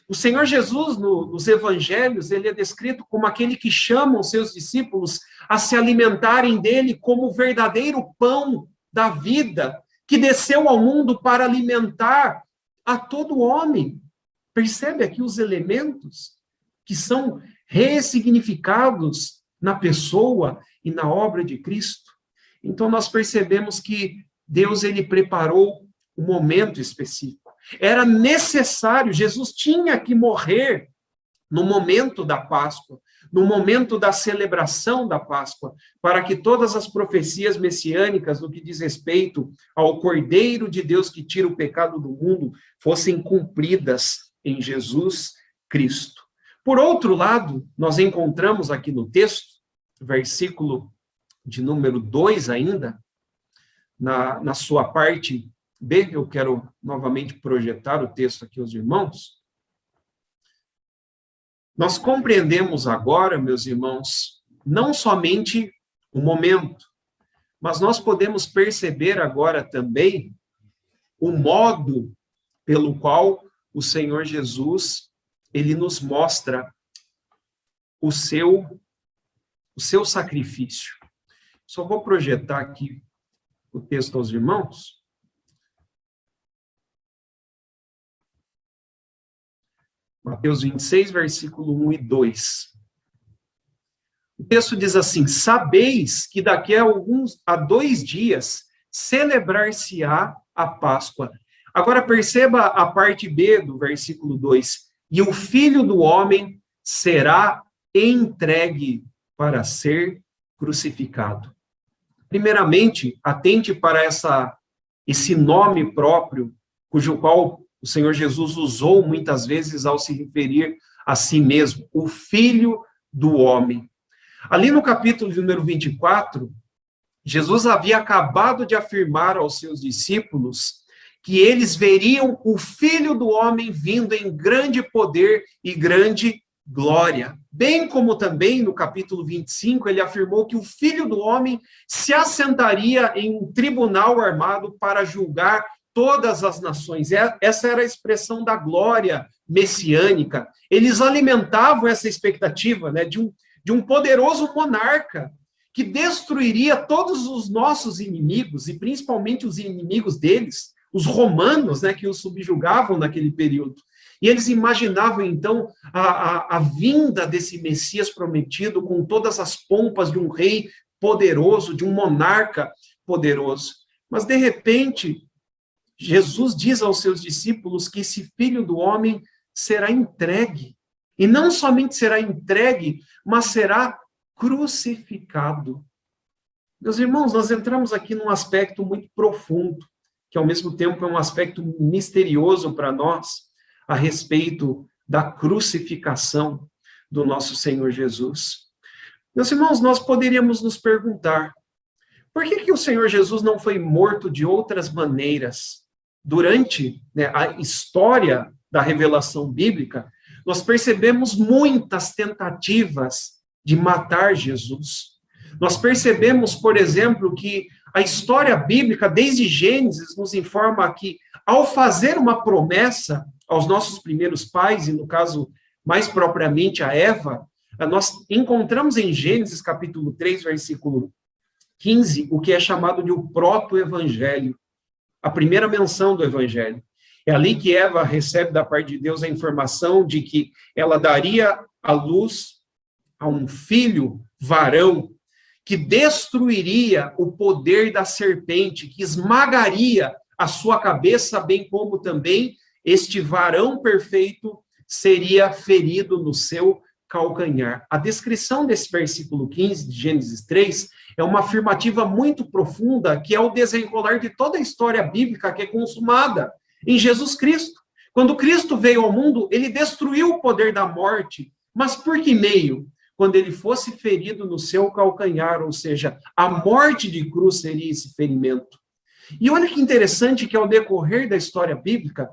O Senhor Jesus, nos evangelhos, ele é descrito como aquele que chama os seus discípulos a se alimentarem dele como o verdadeiro pão da vida, que desceu ao mundo para alimentar a todo homem. Percebe aqui os elementos que são ressignificados na pessoa e na obra de Cristo. Então, nós percebemos que Deus, ele preparou um momento específico. Era necessário, Jesus tinha que morrer no momento da Páscoa, no momento da celebração da Páscoa, para que todas as profecias messiânicas no que diz respeito ao Cordeiro de Deus que tira o pecado do mundo fossem cumpridas em Jesus Cristo. Por outro lado, nós encontramos aqui no texto, versículo de número 2 ainda, na sua parte B, eu quero novamente projetar o texto aqui aos irmãos. Nós compreendemos agora, meus irmãos, não somente o momento, mas nós podemos perceber agora também o modo pelo qual o Senhor Jesus, ele nos mostra o seu sacrifício. Só vou projetar aqui o texto aos irmãos. Mateus 26, versículo 1 e 2. O texto diz assim: sabeis que daqui a 2 dias celebrar-se-á a Páscoa. Agora perceba a parte B do versículo 2. E o Filho do Homem será entregue para ser crucificado. Primeiramente, atente para esse nome próprio, cujo qual o Senhor Jesus usou muitas vezes ao se referir a si mesmo, o Filho do Homem. Ali no capítulo de número 24, Jesus havia acabado de afirmar aos seus discípulos que eles veriam o Filho do Homem vindo em grande poder e grande glória. Bem como também no capítulo 25, ele afirmou que o Filho do Homem se assentaria em um tribunal armado para julgar todas as nações. Essa era a expressão da glória messiânica. Eles alimentavam essa expectativa, né, de um poderoso monarca que destruiria todos os nossos inimigos, e principalmente os inimigos deles, os romanos, né, que os subjugavam naquele período. E eles imaginavam, então, a vinda desse Messias prometido com todas as pompas de um rei poderoso, de um monarca poderoso. Mas, de repente, Jesus diz aos seus discípulos que esse Filho do Homem será entregue. E não somente será entregue, mas será crucificado. Meus irmãos, nós entramos aqui num aspecto muito profundo, que ao mesmo tempo é um aspecto misterioso para nós, a respeito da crucificação do nosso Senhor Jesus. Meus irmãos, nós poderíamos nos perguntar, por que o Senhor Jesus não foi morto de outras maneiras? Durante, né, a história da revelação bíblica, nós percebemos muitas tentativas de matar Jesus. Nós percebemos, por exemplo, que a história bíblica, desde Gênesis, nos informa que, ao fazer uma promessa aos nossos primeiros pais, e no caso, mais propriamente a Eva, nós encontramos em Gênesis, capítulo 3, versículo 15, o que é chamado de o proto-evangelho, a primeira menção do evangelho. É ali que Eva recebe da parte de Deus a informação de que ela daria à luz a um filho varão, que destruiria o poder da serpente, que esmagaria a sua cabeça, bem como também este varão perfeito seria ferido no seu calcanhar. A descrição desse versículo 15 de Gênesis 3 É uma afirmativa muito profunda, que é o desenrolar de toda a história bíblica que é consumada em Jesus Cristo. Quando Cristo veio ao mundo, ele destruiu o poder da morte, mas por que meio? Quando ele fosse ferido no seu calcanhar, ou seja, a morte de cruz seria esse ferimento. E olha que interessante que ao decorrer da história bíblica,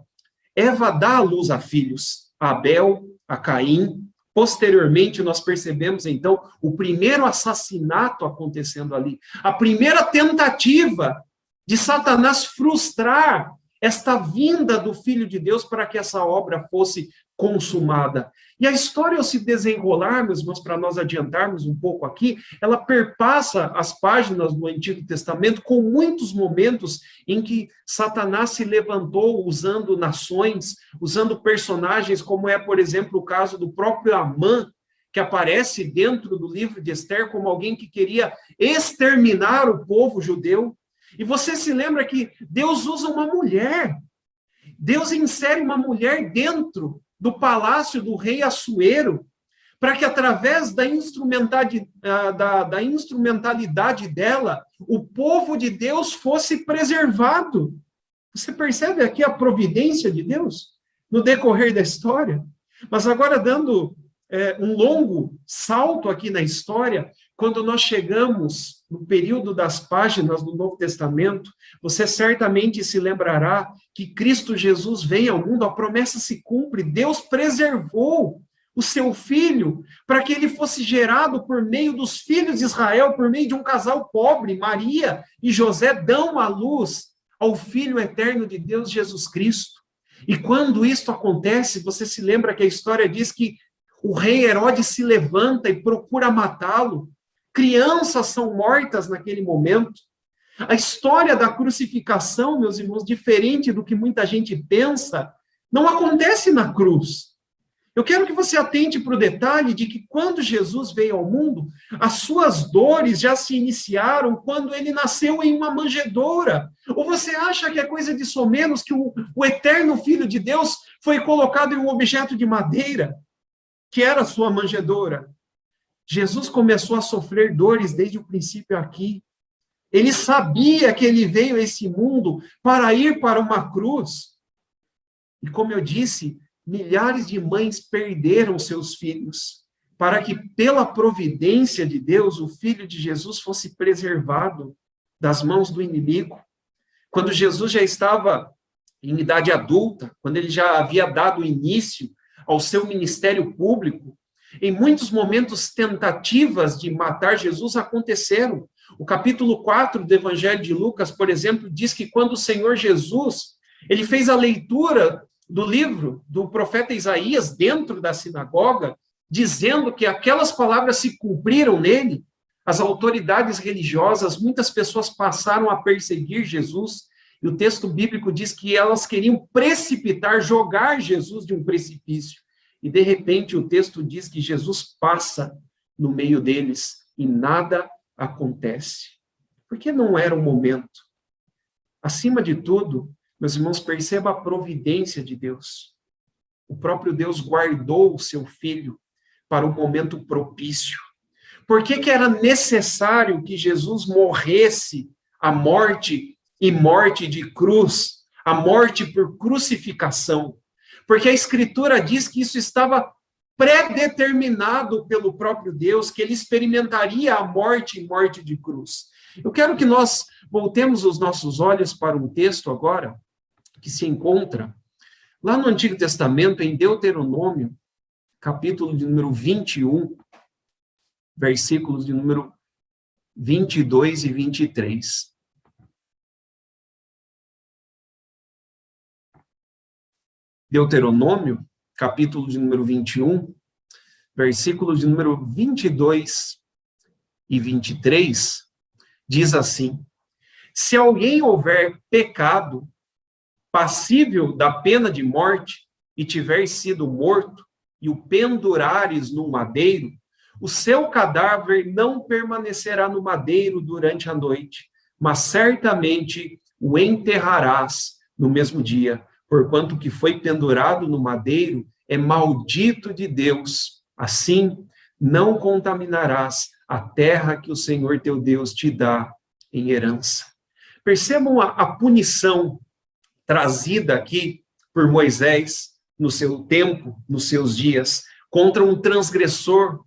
Eva dá à luz a filhos, a Abel, a Caim. Posteriormente, nós percebemos, então, o primeiro assassinato acontecendo ali. A primeira tentativa de Satanás frustrar esta vinda do Filho de Deus para que essa obra fosse consumada. E a história, ao se desenrolar, meus irmãos, para nós adiantarmos um pouco aqui, ela perpassa as páginas do Antigo Testamento com muitos momentos em que Satanás se levantou usando nações, usando personagens, como é, por exemplo, o caso do próprio Amã, que aparece dentro do livro de Esther como alguém que queria exterminar o povo judeu. E você se lembra que Deus usa uma mulher. Deus insere uma mulher dentro do palácio do rei Assuero, para que através da instrumentalidade dela, o povo de Deus fosse preservado. Você percebe aqui a providência de Deus no decorrer da história? Mas agora, dando um longo salto aqui na história, quando nós chegamos no período das páginas do Novo Testamento, você certamente se lembrará que Cristo Jesus vem ao mundo, a promessa se cumpre, Deus preservou o seu filho para que ele fosse gerado por meio dos filhos de Israel, por meio de um casal pobre. Maria e José dão à luz ao Filho eterno de Deus, Jesus Cristo. E quando isto acontece, você se lembra que a história diz que o rei Herodes se levanta e procura matá-lo. Crianças são mortas naquele momento. A história da crucificação, meus irmãos, diferente do que muita gente pensa, não acontece na cruz. Eu quero que você atente para o detalhe de que quando Jesus veio ao mundo, as suas dores já se iniciaram quando ele nasceu em uma manjedoura. Ou você acha que é coisa de somenos que o eterno Filho de Deus foi colocado em um objeto de madeira, que era a sua manjedoura? Jesus começou a sofrer dores desde o princípio aqui. Ele sabia que ele veio a esse mundo para ir para uma cruz. E como eu disse, milhares de mães perderam seus filhos, para que pela providência de Deus, o Filho de Jesus fosse preservado das mãos do inimigo. Quando Jesus já estava em idade adulta, quando ele já havia dado início ao seu ministério público, em muitos momentos, tentativas de matar Jesus aconteceram. O capítulo 4 do Evangelho de Lucas, por exemplo, diz que quando o Senhor Jesus, ele fez a leitura do livro do profeta Isaías dentro da sinagoga, dizendo que aquelas palavras se cumpriram nele, as autoridades religiosas, muitas pessoas passaram a perseguir Jesus, e o texto bíblico diz que elas queriam precipitar, jogar Jesus de um precipício. E, de repente, o texto diz que Jesus passa no meio deles e nada acontece. Porque não era o momento. Acima de tudo, meus irmãos, perceba a providência de Deus. O próprio Deus guardou o seu filho para o momento propício. Por que era necessário que Jesus morresse a morte e morte de cruz, a morte por crucificação? Porque a Escritura diz que isso estava predeterminado pelo próprio Deus, que ele experimentaria a morte e morte de cruz. Eu quero que nós voltemos os nossos olhos para um texto agora, que se encontra lá no Antigo Testamento, em Deuteronômio, capítulo de número 21, versículos de número 22 e 23. Deuteronômio, capítulo de número 21, versículos de número 22 e 23, diz assim: se alguém houver pecado passível da pena de morte e tiver sido morto e o pendurares no madeiro, o seu cadáver não permanecerá no madeiro durante a noite, mas certamente o enterrarás no mesmo dia, porquanto que foi pendurado no madeiro é maldito de Deus. Assim, não contaminarás a terra que o Senhor teu Deus te dá em herança. Percebam a punição trazida aqui por Moisés no seu tempo, nos seus dias, contra um transgressor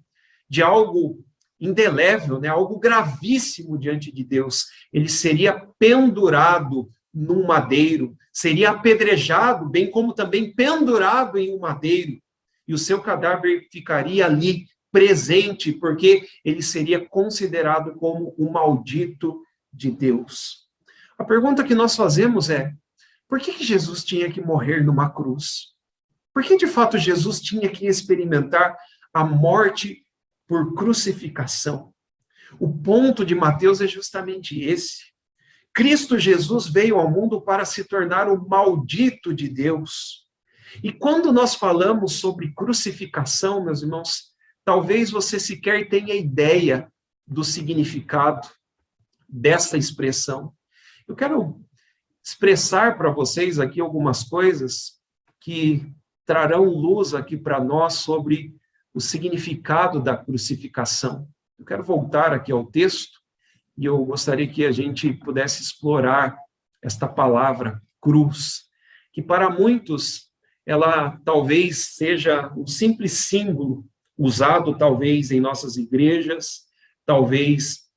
de algo indelével, né, algo gravíssimo diante de Deus. Ele seria pendurado num madeiro, seria apedrejado, bem como também pendurado em um madeiro, e o seu cadáver ficaria ali presente, porque ele seria considerado como um maldito de Deus. A pergunta que nós fazemos é: por que Jesus tinha que morrer numa cruz? Por que, de fato, Jesus tinha que experimentar a morte por crucificação? O ponto de Mateus é justamente esse. Cristo Jesus veio ao mundo para se tornar o maldito de Deus. E quando nós falamos sobre crucificação, meus irmãos, talvez você sequer tenha ideia do significado dessa expressão. Eu quero expressar para vocês aqui algumas coisas que trarão luz aqui para nós sobre o significado da crucificação. Eu quero voltar aqui ao texto e eu gostaria que a gente pudesse explorar esta palavra cruz, que para muitos ela talvez seja um simples símbolo usado talvez em nossas igrejas, talvez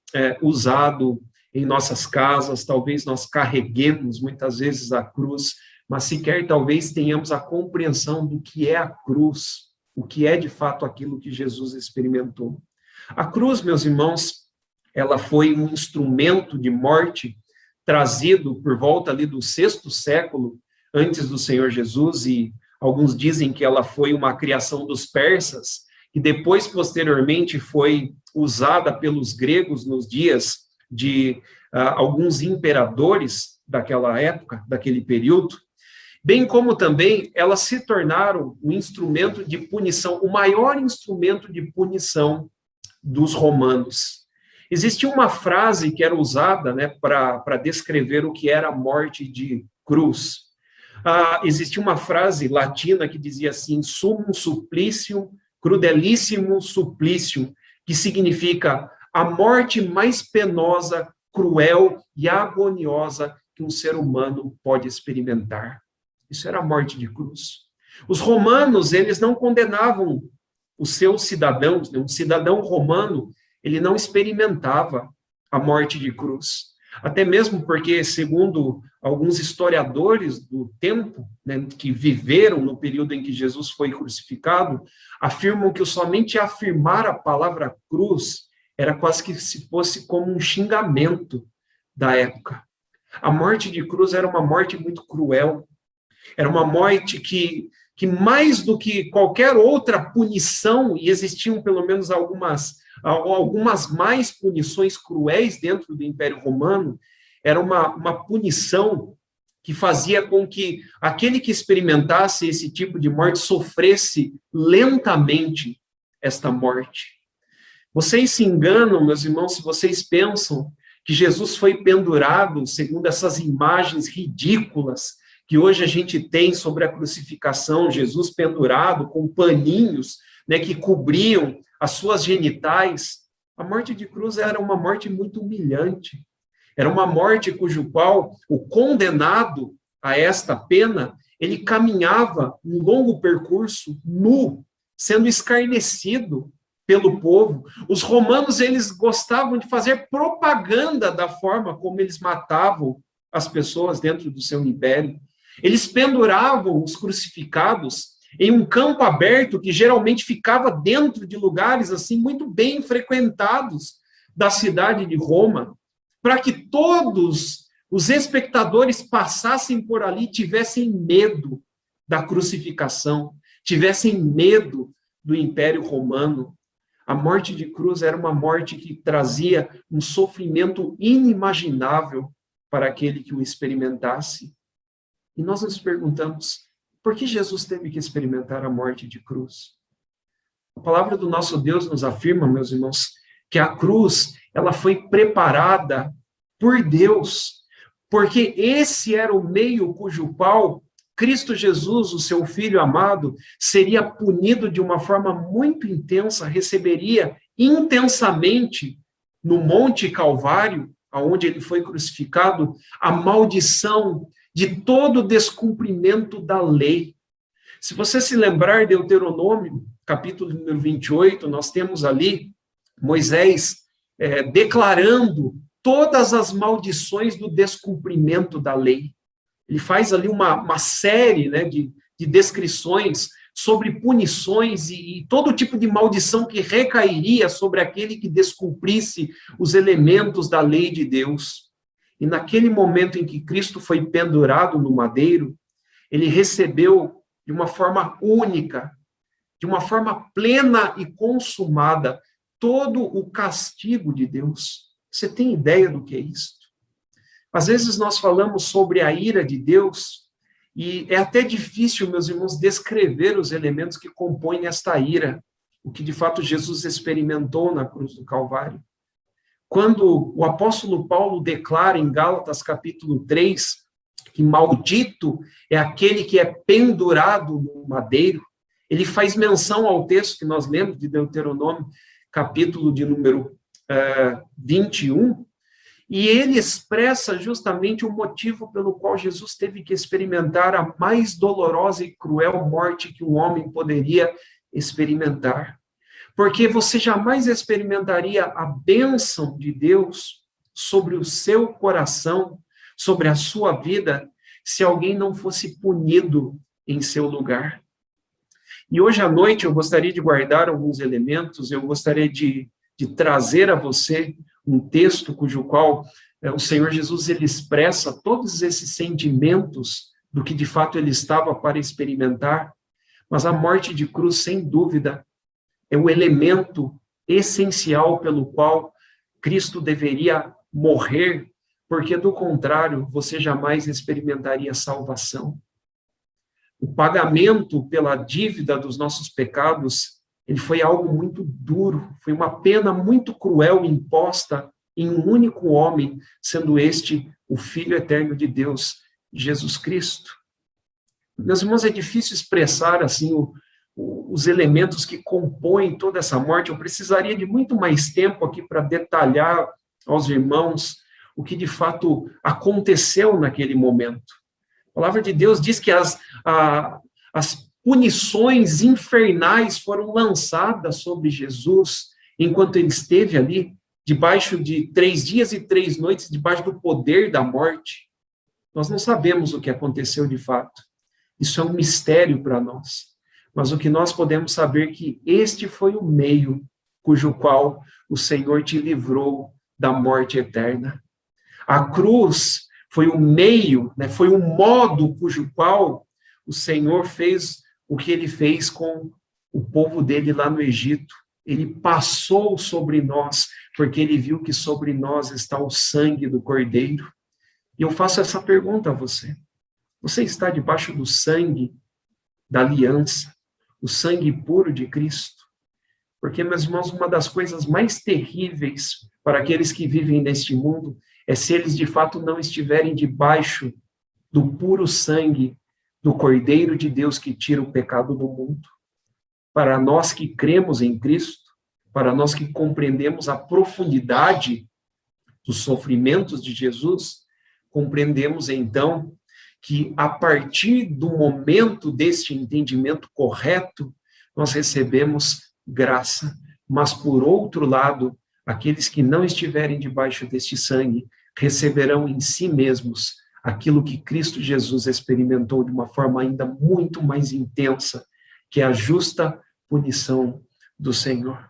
usado em nossas casas, talvez nós carreguemos muitas vezes a cruz, mas sequer talvez tenhamos a compreensão do que é a cruz, o que é de fato aquilo que Jesus experimentou. A cruz, meus irmãos, ela foi um instrumento de morte trazido por volta ali do 6º século antes do Senhor Jesus, e alguns dizem que ela foi uma criação dos persas, e depois, posteriormente, foi usada pelos gregos nos dias de alguns imperadores daquela época, daquele período, bem como também elas se tornaram um instrumento de punição, o maior instrumento de punição dos romanos. Existia uma frase que era usada, né, para descrever o que era a morte de cruz. Existia uma frase latina que dizia assim: sumum supplicium crudelissimum supplicium, que significa a morte mais penosa, cruel e agoniosa que um ser humano pode experimentar. Isso era a morte de cruz. Os romanos, eles não condenavam os seus cidadãos, né? Um cidadão romano, ele não experimentava a morte de cruz. Até mesmo porque, segundo alguns historiadores do tempo, né, que viveram no período em que Jesus foi crucificado, afirmam que somente afirmar a palavra cruz era quase que se fosse como um xingamento da época. A morte de cruz era uma morte muito cruel, era uma morte que mais do que qualquer outra punição, e existiam pelo menos algumas mais punições cruéis dentro do Império Romano, era uma punição que fazia com que aquele que experimentasse esse tipo de morte sofresse lentamente esta morte. Vocês se enganam, meus irmãos, se vocês pensam que Jesus foi pendurado segundo essas imagens ridículas que hoje a gente tem sobre a crucificação, Jesus pendurado com paninhos, né, que cobriam as suas genitais. A morte de cruz era uma morte muito humilhante. Era uma morte cujo qual o condenado a esta pena, ele caminhava um longo percurso nu, sendo escarnecido pelo povo. Os romanos, eles gostavam de fazer propaganda da forma como eles matavam as pessoas dentro do seu império. Eles penduravam os crucificados em um campo aberto que geralmente ficava dentro de lugares assim muito bem frequentados da cidade de Roma, para que todos os espectadores passassem por ali e tivessem medo da crucificação, tivessem medo do Império Romano. A morte de cruz era uma morte que trazia um sofrimento inimaginável para aquele que o experimentasse. E nós nos perguntamos, por que Jesus teve que experimentar a morte de cruz? A palavra do nosso Deus nos afirma, meus irmãos, que a cruz, ela foi preparada por Deus, porque esse era o meio cujo qual Cristo Jesus, o seu Filho amado, seria punido de uma forma muito intensa, receberia intensamente no Monte Calvário, aonde ele foi crucificado, a maldição de todo o descumprimento da lei. Se você se lembrar, Deuteronômio, capítulo número 28, nós temos ali Moisés declarando todas as maldições do descumprimento da lei. Ele faz ali uma série, né, de descrições sobre punições e todo tipo de maldição que recairia sobre aquele que descumprisse os elementos da lei de Deus. E naquele momento em que Cristo foi pendurado no madeiro, ele recebeu de uma forma única, de uma forma plena e consumada, todo o castigo de Deus. Você tem ideia do que é isso? Às vezes nós falamos sobre a ira de Deus, e é até difícil, meus irmãos, descrever os elementos que compõem esta ira, o que de fato Jesus experimentou na cruz do Calvário. Quando o apóstolo Paulo declara em Gálatas capítulo 3, que maldito é aquele que é pendurado no madeiro, ele faz menção ao texto que nós lemos de Deuteronômio, capítulo de número 21, e ele expressa justamente o motivo pelo qual Jesus teve que experimentar a mais dolorosa e cruel morte que um homem poderia experimentar. Porque você jamais experimentaria a bênção de Deus sobre o seu coração, sobre a sua vida, se alguém não fosse punido em seu lugar. E hoje à noite eu gostaria de guardar alguns elementos, eu gostaria de trazer a você um texto cujo qual o Senhor Jesus ele expressa todos esses sentimentos do que de fato ele estava para experimentar, mas a morte de cruz, sem dúvida, é o elemento essencial pelo qual Cristo deveria morrer, porque do contrário, você jamais experimentaria salvação. O pagamento pela dívida dos nossos pecados, ele foi algo muito duro, foi uma pena muito cruel imposta em um único homem, sendo este o Filho eterno de Deus, Jesus Cristo. Meus irmãos, é difícil expressar assim os elementos que compõem toda essa morte. Eu precisaria de muito mais tempo aqui para detalhar aos irmãos o que de fato aconteceu naquele momento. A palavra de Deus diz que as punições infernais foram lançadas sobre Jesus enquanto ele esteve ali, debaixo de 3 dias e 3 noites, debaixo do poder da morte. Nós não sabemos o que aconteceu de fato. Isso é um mistério para nós. Mas o que nós podemos saber é que este foi o meio cujo qual o Senhor te livrou da morte eterna. A cruz foi o meio, né, foi o modo cujo qual o Senhor fez o que ele fez com o povo dele lá no Egito. Ele passou sobre nós, porque ele viu que sobre nós está o sangue do Cordeiro. E eu faço essa pergunta a você. Você está debaixo do sangue da aliança, o sangue puro de Cristo? Porque, meus irmãos, uma das coisas mais terríveis para aqueles que vivem neste mundo é se eles de fato não estiverem debaixo do puro sangue do Cordeiro de Deus que tira o pecado do mundo. Para nós que cremos em Cristo, para nós que compreendemos a profundidade dos sofrimentos de Jesus, compreendemos então que a partir do momento deste entendimento correto, nós recebemos graça. Mas por outro lado, aqueles que não estiverem debaixo deste sangue receberão em si mesmos aquilo que Cristo Jesus experimentou de uma forma ainda muito mais intensa, que é a justa punição do Senhor.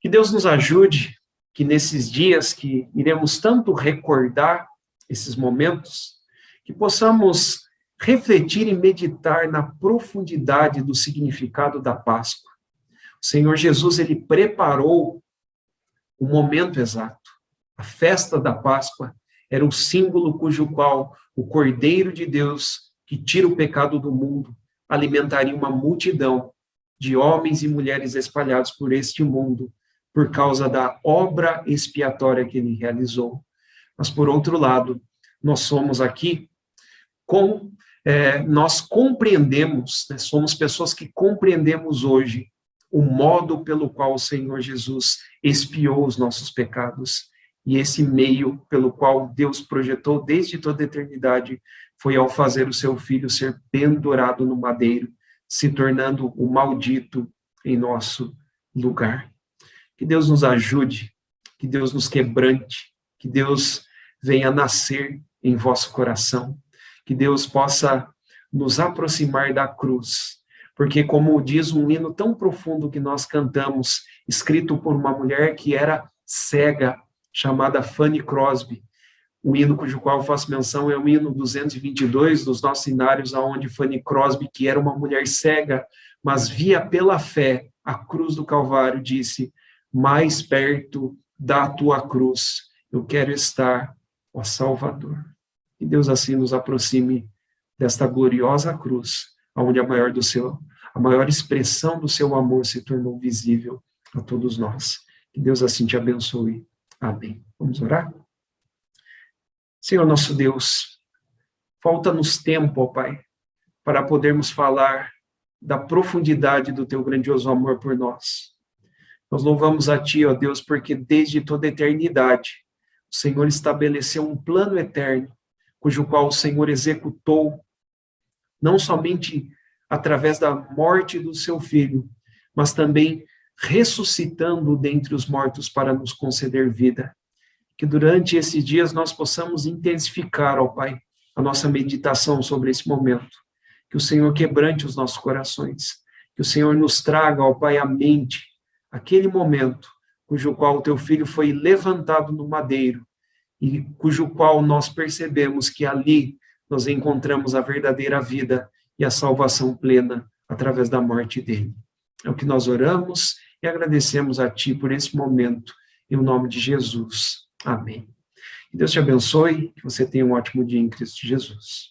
Que Deus nos ajude, que nesses dias que iremos tanto recordar esses momentos, que possamos refletir e meditar na profundidade do significado da Páscoa. O Senhor Jesus, ele preparou o momento exato. A festa da Páscoa era o símbolo cujo qual o Cordeiro de Deus, que tira o pecado do mundo, alimentaria uma multidão de homens e mulheres espalhados por este mundo, por causa da obra expiatória que ele realizou. Mas, por outro lado, nós somos aqui, nós compreendemos, né, somos pessoas que compreendemos hoje o modo pelo qual o Senhor Jesus expiou os nossos pecados. E esse meio pelo qual Deus projetou desde toda a eternidade foi ao fazer o seu Filho ser pendurado no madeiro, se tornando o maldito em nosso lugar. Que Deus nos ajude, que Deus nos quebrante, que Deus venha nascer em vosso coração, que Deus possa nos aproximar da cruz, porque como diz um hino tão profundo que nós cantamos, escrito por uma mulher que era cega, chamada Fanny Crosby, o hino cujo qual eu faço menção é o hino 222 dos nossos hinários, aonde Fanny Crosby, que era uma mulher cega, mas via pela fé a cruz do Calvário, disse: mais perto da tua cruz eu quero estar, ó Salvador. Que Deus assim nos aproxime desta gloriosa cruz, onde a maior expressão do seu amor se tornou visível a todos nós. Que Deus assim te abençoe. Amém. Vamos orar? Senhor nosso Deus, falta-nos tempo, ó Pai, para podermos falar da profundidade do teu grandioso amor por nós. Nós louvamos a Ti, ó Deus, porque desde toda a eternidade, o Senhor estabeleceu um plano eterno, cujo qual o Senhor executou, não somente através da morte do seu Filho, mas também ressuscitando dentre os mortos para nos conceder vida. Que durante esses dias nós possamos intensificar, ó Pai, a nossa meditação sobre esse momento. Que o Senhor quebrante os nossos corações. Que o Senhor nos traga, ó Pai, à mente aquele momento cujo qual o teu Filho foi levantado no madeiro e cujo qual nós percebemos que ali nós encontramos a verdadeira vida e a salvação plena através da morte dele. É o que nós oramos e agradecemos a Ti por esse momento, em nome de Jesus. Amém. Que Deus te abençoe, que você tenha um ótimo dia em Cristo Jesus.